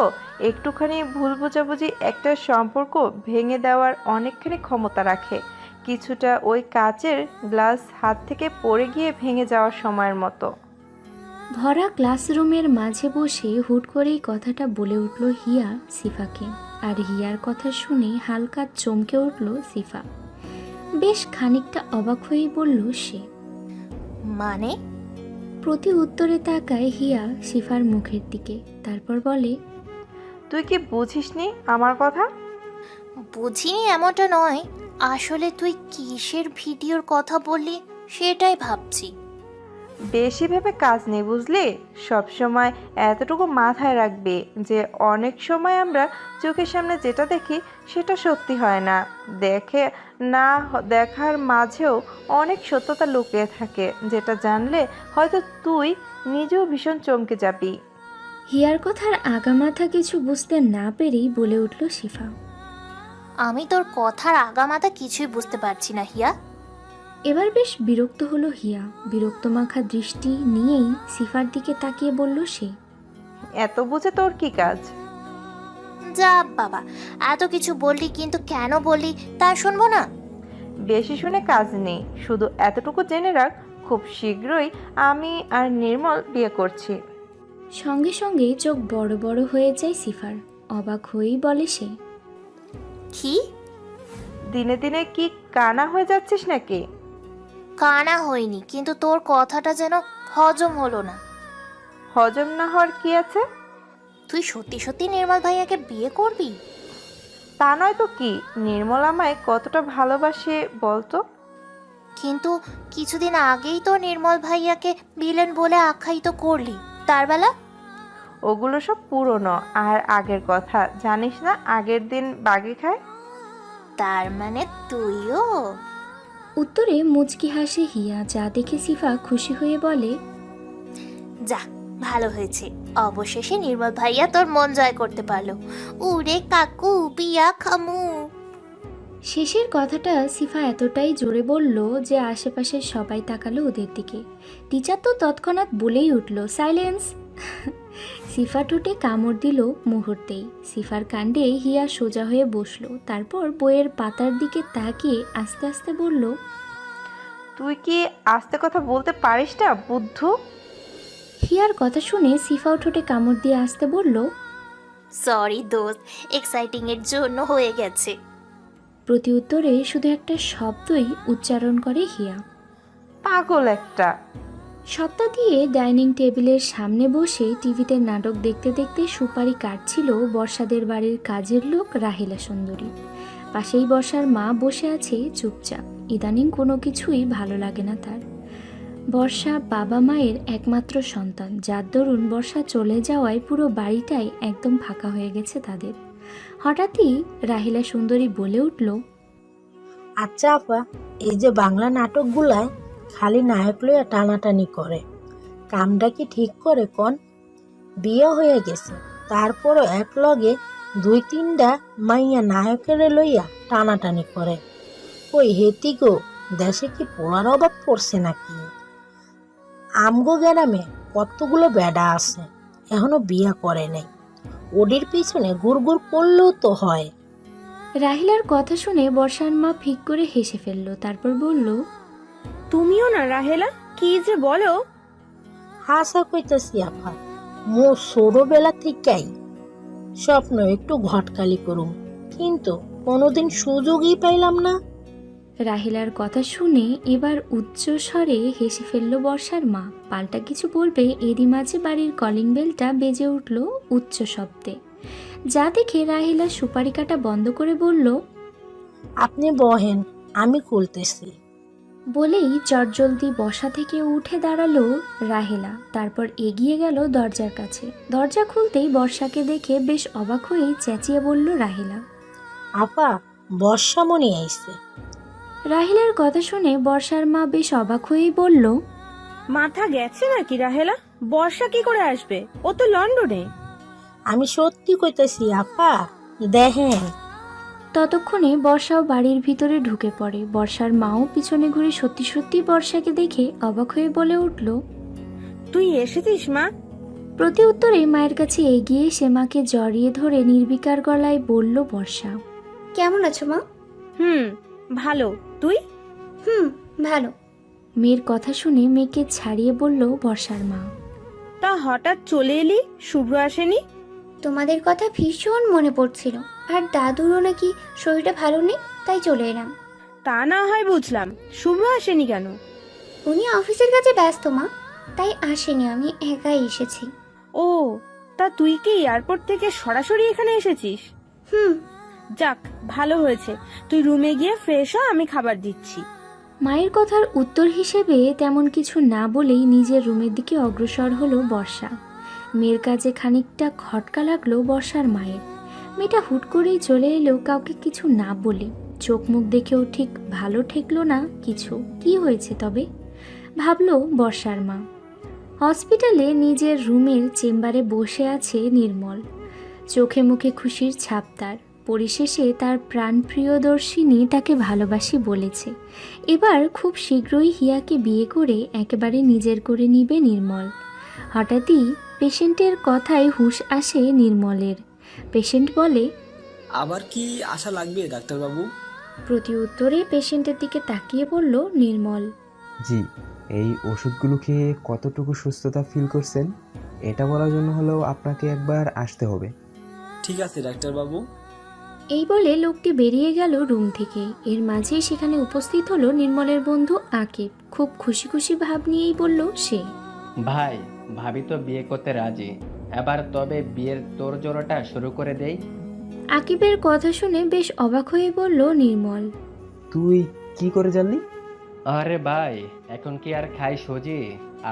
একটুখানি ভুল বোঝাবুঝি একটা সম্পর্ক ভেঙে দেওয়ার অনেকখানি ক্ষমতা রাখে। কিছুটা ওই কাচের গ্লাস হাত থেকে পড়ে গিয়ে ভেঙে যাওয়ার সময়ের মতো। ভরা ক্লাসরুমের মাঝে বসে হুট করেই কথাটা বলে উঠল হিয়া সিফাকে। আর হিয়ার কথা শুনে হালকা চমকে উঠল সিফা। বেশ খানিকটা অবাক হয়েই বলল সে, মানে? প্রতি উত্তরে তাকায় হিয়া সিফার মুখের দিকে, তারপর বলে, তুই কি বুঝিসনি আমার কথা? বুঝিনি এমনটা নয়, আসলে তুই কিসের ভিডিওর কথা বললি সেটাই ভাবছি। বেশি ভেবে কাজ নেই বুঝলি। সবসময় এতটুকু মাথায় রাখবে যে অনেক সময় আমরা চোখের সামনে যেটা দেখি সেটা সত্যি হয় না। দেখে না দেখার মাঝেও অনেক সত্যতা লুকিয়ে থাকে, যেটা জানলে হয়তো তুই নিজেও ভীষণ চমকে যাবি। হিয়ার কথার আগামাথা কিছু বুঝতে না পেরেই বলে উঠল সিফা, আমি তোর কথার আগামাথা কিছুই বুঝতে পারছি না হিয়া। এবার বেশ বিরক্ত হলো হিয়া। বিরক্ত মাখা দৃষ্টি নিয়েই সিফার দিকে তাকিয়ে বলল সে, এত বুঝে তোর কি কাজ? যা বাবা, এত কিছু বললি, কিন্তু কেন বললি তা শুনবো না। বেশি শুনে কাজ নেই, শুধু এতটুকু জেনে রাখ, খুব শীঘ্রই আমি আর নির্মল বিয়ে করছি। সঙ্গে সঙ্গে চোখ বড় বড় হয়ে যায় সিফার। অবাক হয়েই বলে সে, কি? দিনে দিনে কি কানা হয়ে যাচ্ছিস নাকি? কানা হয়নি, কিন্তু তোর কথাটা যেন হজম হলো না। হজম না হওয়ার কি আছে? তুই সত্যি সত্যি নির্মল ভাইয়াকে বিয়ে করবি? তা নয় তো কি, নির্মল আমায় কতটা ভালোবাসে বলতো। কিন্তু কিছুদিন আগেই তো নির্মল ভাইয়াকে ভিলেন বলে আখ্যায়িত করলি, তার বেলা? ওগুলো সব পুরনো আর আগের কথা, জানিস না আগের দিন বাগে খায়। তার মানে তুইও? উত্তরে মুচকি হাসে হিয়া, যা দেখে সিফা খুশি হয়ে বলে, যা ভালো হয়েছে, অবশেষে নির্মল ভাইয়া তোর মন জয় করতে পারলো। উরে কাকু বিয়া খামু। শেষের কথাটা সিফা এতটাই জোরে বলল যে আশেপাশের সবাই তাকালো ওদের দিকে। টিচার তো তৎক্ষণাৎ বলেই উঠল, সাইলেন্স। সিফা ঠোঁটে কামড় দিল মুহূর্তেই। সিফার কাণ্ডে হিয়া সোজা হয়ে বসলো, তারপর বইয়ের পাতার দিকে তাকিয়ে আস্তে আস্তে বলল, তুই কি আস্তে কথা বলতে পারিস না বুদ্ধু? হিয়ার কথা শুনে সিফাও ঠোঁটে কামড় দিয়ে আসতে বলল, সরি দোস্ত, এক্সাইটিং এর জন্য হয়ে গেছে। প্রতি উত্তরে শুধু একটা শব্দই উচ্চারণ করে হিয়া, পাগল একটা। সত্তা দিয়ে ডাইনিং টেবিলের সামনে বসে টিভিতে নাটক দেখতে দেখতে সুপারি কাটছিল বর্ষাদের বাড়ির কাজের লোক রাহেলা সুন্দরী। পাশেই বর্ষার মা বসে আছে চুপচাপ। ইদানিং কোনো কিছুই ভালো লাগে না তার। বর্ষা বাবা মায়ের একমাত্র সন্তান, যার দরুন বর্ষা চলে যাওয়ায় পুরো বাড়িটাই একদম ফাঁকা হয়ে গেছে তাদের। হঠাৎই রাহিলা সুন্দরী বলে উঠল, আচ্ছা আপা, এই যে বাংলা নাটকগুলায় খালি নায়ক লইয়া টানাটানি করে, কামটা কি ঠিক করে কন? বিয়ে হয়ে গেছে, তারপরও এক লগে 2-3টা মাইয়া নায়কের লইয়া টানাটানি করে। কই হেতি গো, দেশে কি পোলার অভাব পড়ছে নাকি? আমগো গ্রামে কতগুলো বেডা আছে, এখনো বিয়া করে নাই। ওদের পিছনে গুড় করলেও তো হয়। রাহিলার কথা শুনে বর্ষার মা ফিক করে হেসে ফেলল, তারপর বলল, তুমিও না রাহেলা, কি যে বলো। হাসা কইতাছি আপা, মো ছোটবেলা থেকেই স্বপ্ন একটু ঘটকালি করুম, কিন্তু কোনোদিন সুযোগই পাইলাম না। রাহিলার কথা শুনে এবার উচ্চ স্বরে হেসে ফেলল বর্ষার মা। পাল্টা কিছু বলবে এরই মাঝে বাড়ির কলিং বেলটা বেজে উঠল উচ্চ শব্দে, যা দেখে রাহিলা সুপারি কাটা বন্ধ করে বলল, আপনি বহেন, আমি খুলতেছি। বলেই চটজলদি বসা থেকে উঠে দাঁড়ালো রাহেলা। তারপর এগিয়ে গেল দরজার কাছে। দরজা খুলতেই বর্ষাকে দেখে বেশ অবাক হয়েই চেঁচিয়ে বলল রাহেলা, আপা, বর্ষামণি আইছে। রাহিলার কথা শুনে বর্ষার মা বেশ অবাক হয়েই বলল, মাথা গেছে নাকি রাহেলা? বর্ষা কি করে আসবে? ও তো লন্ডনে। আমি সত্যি কইতেছি আপা, দেখেন। ততক্ষণে বর্ষাও বাড়ির ভিতরে ঢুকে পড়ে। বর্ষার মাও পিছনে ঘুরে সত্যি সত্যি বর্ষাকে দেখে অবাক হয়ে বলে উঠল, তুই এসেছিস মা? প্রতি উত্তরে মায়ের কাছে এগিয়ে সে মাকে জড়িয়ে ধরে নির্বিকার গলায় বলল বর্ষা, কেমন আছো মা? ভালো, তুই? ভালো। মেয়ের কথা শুনে মেয়েকে ছাড়িয়ে বলল বর্ষার মা, তা হঠাৎ চলে এলি, শুভ্র আসেনি? তোমাদের কথা ভীষণ মনে পড়ছিল, আর দাদুরও নাকি শরীরটা ভালো নেই, তাই চলে এলাম। তা না হয় বুঝলাম, শুভ্র আসেনি কেন? উনি অফিসের কাছে ব্যস্ত মা, তাই আসেনি, আমি একাই এসেছি। ও, তা তুই কি এয়ারপোর্ট থেকে সরাসরি এখানে এসেছিস? যাক, ভালো হয়েছে। তুই রুমে গিয়ে ফ্রেশ হ, আমি খাবার দিচ্ছি। মায়ের কথার উত্তর হিসেবে তেমন কিছু না বলেই নিজের রুমের দিকে অগ্রসর হলো বর্ষা। মেয়ের কাজে খানিকটা খটকা লাগলো বর্ষার মায়ের। মেয়েটা হুট করেই চলে এলেও কাউকে কিছু না বলে, চোখ মুখ দেখেও ঠিক ভালো ঠেকলো না কিছু। কি হয়েছে তবে, ভাবলো বর্ষার মা। হসপিটালে নিজের রুমের চেম্বারে বসে আছে নির্মল। চোখে মুখে খুশির ছাপ তার। পরিশেষে তার প্রাণপ্রিয়দর্শিনী তাকে ভালোবাসি বলেছে। এবার খুব শীঘ্রই হিয়াকে বিয়ে করে একেবারে নিজের করে নিবে নির্মল। হঠাৎই পেশেন্টের কথায় হুঁশ আসে নির্মলের। পেশেন্ট বলে, আবার কি আশা লাগবে ডাক্তারবাবু? প্রতি উত্তরে পেশেন্টের দিকে তাকিয়ে বলল নির্মল, জি, এই ওষুধগুলো খেয়ে কতটুকু সুস্থতা ফিল করছেন এটা বলার জন্য হলেও আপনাকে একবার আসতে হবে। ঠিক আছে ডাক্তারবাবু। এই বলে লোকটি বেরিয়ে গেল রুম থেকে। এর মাঝেই সেখানে উপস্থিত হলো নির্মলের বন্ধু আকিব। খুব খুশি খুশি ভাব নিয়েই বলল সে। ভাই, ভাবি তো বিয়ে করতে রাজি, এবার তবে বিয়ের তোড়জোড়টা শুরু করে দেই। আকিবের কথা শুনে বেশ অবাক হয়ে বলল নির্মল। তুই কি করে জানলি? আরে ভাই, এখন কি আর খাই সুজি?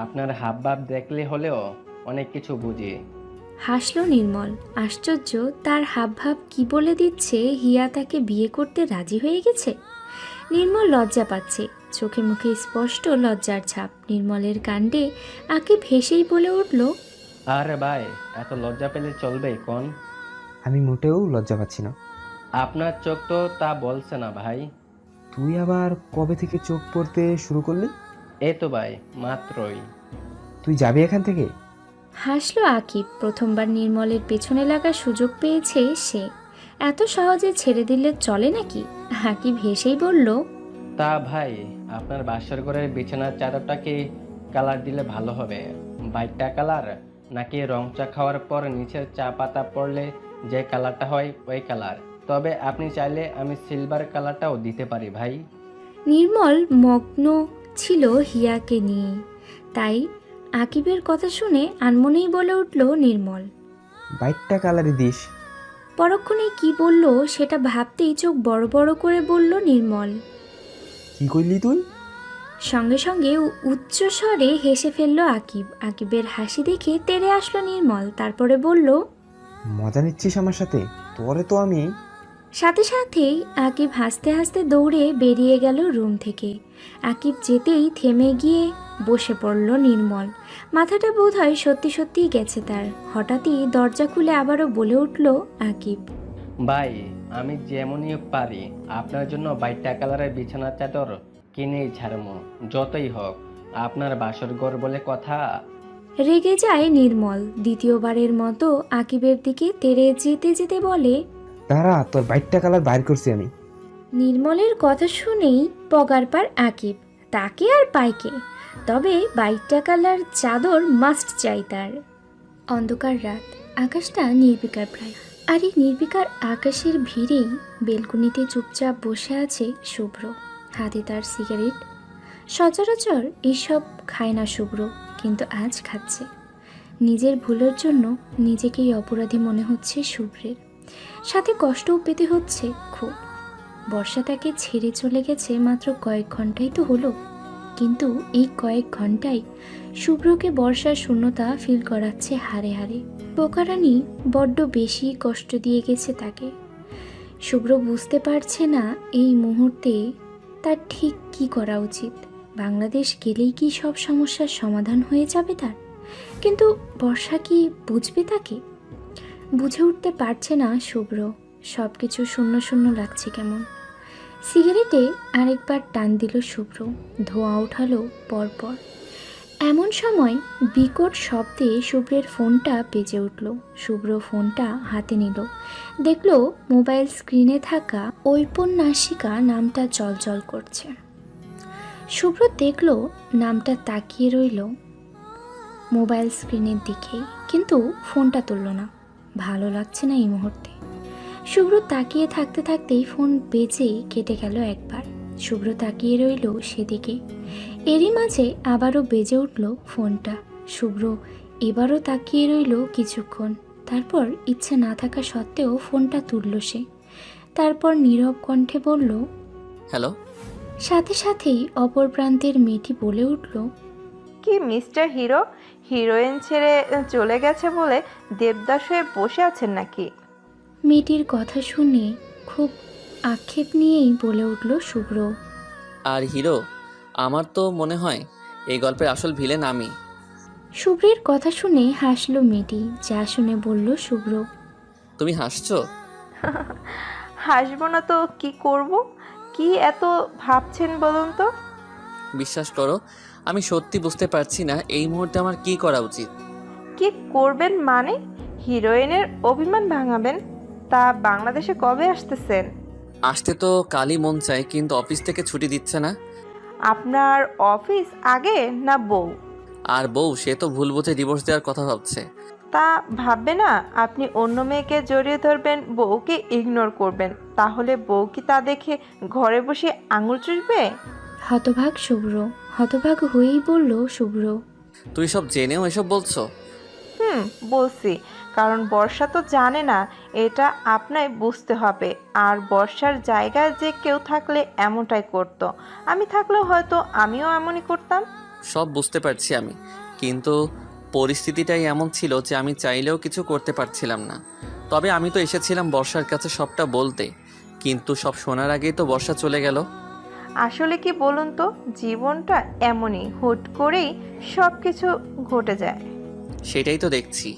আপনার হাবভাব দেখলে হলেও অনেক কিছু বুঝি। হাসলো নির্মল। আশ্চর্য, তার হাবভাব কি বলে দিচ্ছে হিয়া তাকে বিয়ে করতে রাজি হয়ে গেছে। নির্মল লজ্জা পাচ্ছে, চোখে মুখে স্পষ্ট লজ্জার ছাপ। নির্মলের কাণ্ডে আকিব হেসেই বলে উঠল, আরে ভাই, এত লজ্জা পেলে চলবে কোন? আমি মোটেও লজ্জা পাচ্ছি না। আপনার চোখ তো তা বলছে না ভাই। তুই আবার কবে থেকে চোখ পড়তে শুরু করলি? এই তো ভাই, মাত্রই। তুই যাবি এখান থেকে? হাসলো আকিব। প্রথমবার নির্মলের পেছনে লাগার সুযোগ পেয়েছে সে। এত সহজে ছেড়ে দিলে চলে নাকি? আকিব হেসেই বলল, তা ভাই, আপনার বাসর ঘরের বিছানার চাদরটাকে কালার দিলে ভালো হবে। বাইকটা কালার, নাকি রং চা খাওয়ার পর নিচের চা পাতা পড়লে যে কালারটা হয় ওই কালার? তবে আপনি চাইলে আমি সিলভার কালারটাও দিতে পারি ভাই। নির্মল মগ্ন ছিল হিয়াকে নিয়ে, তাই আকিবের কথা শুনে আনমনেই বলে উঠল নির্মল। বাইকটা কালারে দিস। পরক্ষণে কি বলল সেটা ভাবতেই চোখ বড় বড় করে বলল নির্মল। কি করলি তুই? সঙ্গে সঙ্গে উচ্চ স্বরে হেসে ফেলল আকিব। আকিবের হাসি দেখে তেড়ে আসলো নির্মল। তারপরে বলল, মজা নিচ্ছিস আমার সাথে? তোরে তো আমি। সাথে সাথেই আকিব হাসতে হাসতে দৌড়ে বেরিয়ে গেল রুম থেকে। আকিব যেতেই থেমে গিয়ে বসে পড়ল নির্মল। মাথাটা বোধহয় সত্যি সত্যিই গেছে তার। হঠাৎই দরজা খুলে আবারও বলে উঠল আকিব, ভাই, আমি যেমনই পারি আপনার জন্য বাইকটা কালারের বিছানার চাদর কিনেই ছাড়মো, যতই হোক আপনার বাসর ঘর বলে কথা। রেগে যায় নির্মল। দ্বিতীয়বারের মতো আকিবের দিকে তেড়ে যেতে যেতে বলে, দাঁড়া, তোর বাইকটা কালার বাইর করছি আমি। নির্মলের কথা শুনেই পগার পার আকিব। তাকে আর পাইকে, তবে বাইকটা কালার চাদর মাস্ট চাই তার। অন্ধকার রাত, আকাশটা নির্বিকার প্রায়। আর এই নির্বিকার আকাশের ভিড়েই বেলকুনিতে চুপচাপ বসে আছে শুভ্র, হাতে তার সিগারেট। সচরাচর এইসব খায় না শুভ্র, কিন্তু আজ খাচ্ছে। নিজের ভুলের জন্য নিজেকেই অপরাধী মনে হচ্ছে শুভ্রের, সাথে কষ্টও পেতে হচ্ছে খুব। বর্ষা তাকে ছেড়ে চলে গেছে মাত্র কয়েক ঘন্টাই তো হলো, কিন্তু এই কয়েক ঘন্টায় শুভ্রকে বর্ষার শূন্যতা ফিল করাচ্ছে হাড়ে হাড়ে। পোকারানি বড্ড বেশি কষ্ট দিয়ে গেছে তাকে। শুভ্র বুঝতে পারছে না এই মুহূর্তে তার ঠিক কি করা উচিত। বাংলাদেশ গেলেই কি সব সমস্যার সমাধান হয়ে যাবে তার? কিন্তু বর্ষা কি বুঝবে তাকে? বুঝে উঠতে পারছে না শুভ্র। সব কিছু শূন্য শূন্য লাগছে কেমন। সিগারেটে আরেকবার টান দিল শুভ্র, ধোঁয়া ওঠালো পরপর। এমন সময় বিকট শব্দে শুভ্রের ফোনটা বেজে উঠল। শুভ্র ফোনটা হাতে নিল, দেখল মোবাইল স্ক্রিনে থাকা ঔপন্যাসিকা নামটা জলজল করছে। শুভ্র দেখল নামটা, তাকিয়ে রইল মোবাইল স্ক্রিনের দিকেই, কিন্তু ফোনটা তুলল না। ভালো লাগছে না এই মুহূর্তে। শুভ্র তাকিয়ে থাকতে থাকতেই ফোন বেজে কেটে গেল একবার। শুভ্র তাকিয়ে রইল সেদিকে। এরই মাঝে আবারও বেজে উঠল ফোনটা। শুভ্র এবারও তাকিয়ে রইল কিছুক্ষণ। তারপর ইচ্ছে না থাকা সত্ত্বেও ফোনটা তুলল সে। তারপর নীরব কণ্ঠে বলল, হ্যালো। সাথে সাথেই অপর প্রান্তের মেয়েটি বলে উঠল, কি মিস্টার হিরো, হিরোইন ছেড়ে চলে গেছে বলে দেবদাস হয়ে বসে আছেন নাকি? মেয়েটির কথা শুনে খুব আক্ষেপ নিয়েই বলে উঠল শুভ্র। আর হিরো? আমার তো মনে হয় এই গল্পের আসল ভিলেন আমি। শুভ্রের কথা শুনে হাসলো মেয়েটি। যা শুনে বলল শুভ্র, তুমি হাসছো? হাসবো না তো কি করব? কি এত ভাবছেন বলুন তো? বিশ্বাস করো, আমি সত্যি বুঝতে পারছি না এই মুহূর্তে আমার কি করা উচিত। কি করবেন মানে? হিরোইনের অভিমান ভাঙাবেন? তা বাংলাদেশে কবে আসতেছেন? আসতে তো কালই মন চায়, কিন্তু অফিস থেকে ছুটি দিচ্ছে না। আপনার অফিস আগে না বউ? আর বউ, সে তো ভুল বুঝে ডিভোর্স দেওয়ার কথা ভাবছে। তা ভাববে না আপনি অন্য মেয়েকে জড়িয়ে ধরবেন, বউকে ইগনোর করবেন, তাহলে বউ কি তা দেখে ঘরে বসে আঙুল চুষবে? হতভাগ শুভ্র, হতভাগ হয়েই বলল শুভ্র। তুই সব জেনেও এসব বলছো? বলছি, কারণ বর্ষা তো জানে না, এটা আপনায় বুঝতে হবে। আর বর্ষার জায়গায় যে কেউ থাকলে এমনটাই করতো, আমি থাকলেও হয়তো আমিও এমনই করতাম। সব বুঝতে পারছি আমি, কিন্তু পরিস্থিতিটাই এমন ছিল যে আমি চাইলেও কিছু করতে পারছিলাম না। তবে আমি তো এসেছিলাম বর্ষার কাছে সবটা বলতে, কিন্তু সব শোনার আগেই তো বর্ষা চলে গেল। আসলে কি বলুন তো, জীবনটা এমনই, হুট করেই সব কিছু ঘটে যায়। সেটাই তো দেখছি।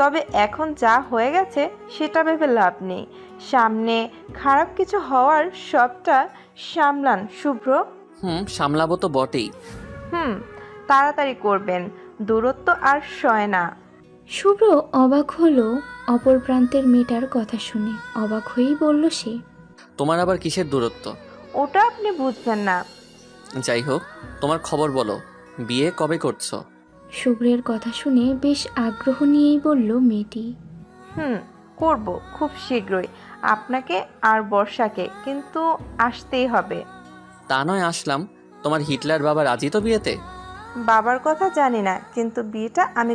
তবে এখন যা হয়ে গেছে সেটা ভেবে লাভ নেই। সামনে খারাপ কিছু হওয়ার সবটা সামলান শুভ্র। সামলাবো তো বটেই। তাড়াতাড়ি করবেন, দূরত্ব আর সয় না। শুভ্র অবাক হলো অপর প্রান্তের মেয়েটার কথা শুনে। অবাক হয়েই বলল সে, তোমার আবার কিসের দূরত্ব? ওটা আপনি বুঝবেন না। যাই হোক, তোমার খবর বলো, বিয়ে কবে করছো? শুভ্রের কথা শুনে বেশ আগ্রহ নিয়েই বলল মেয়েটি। করব খুব শীঘ্রই, আপনাকে আর বর্ষাকে, কিন্তু আসতেই হবে। তা নয় আসলাম, তোমার হিটলার বাবা রাজি তো বিয়েতে? বাবার কথা জানি না, কিন্তু বিয়েটা আমি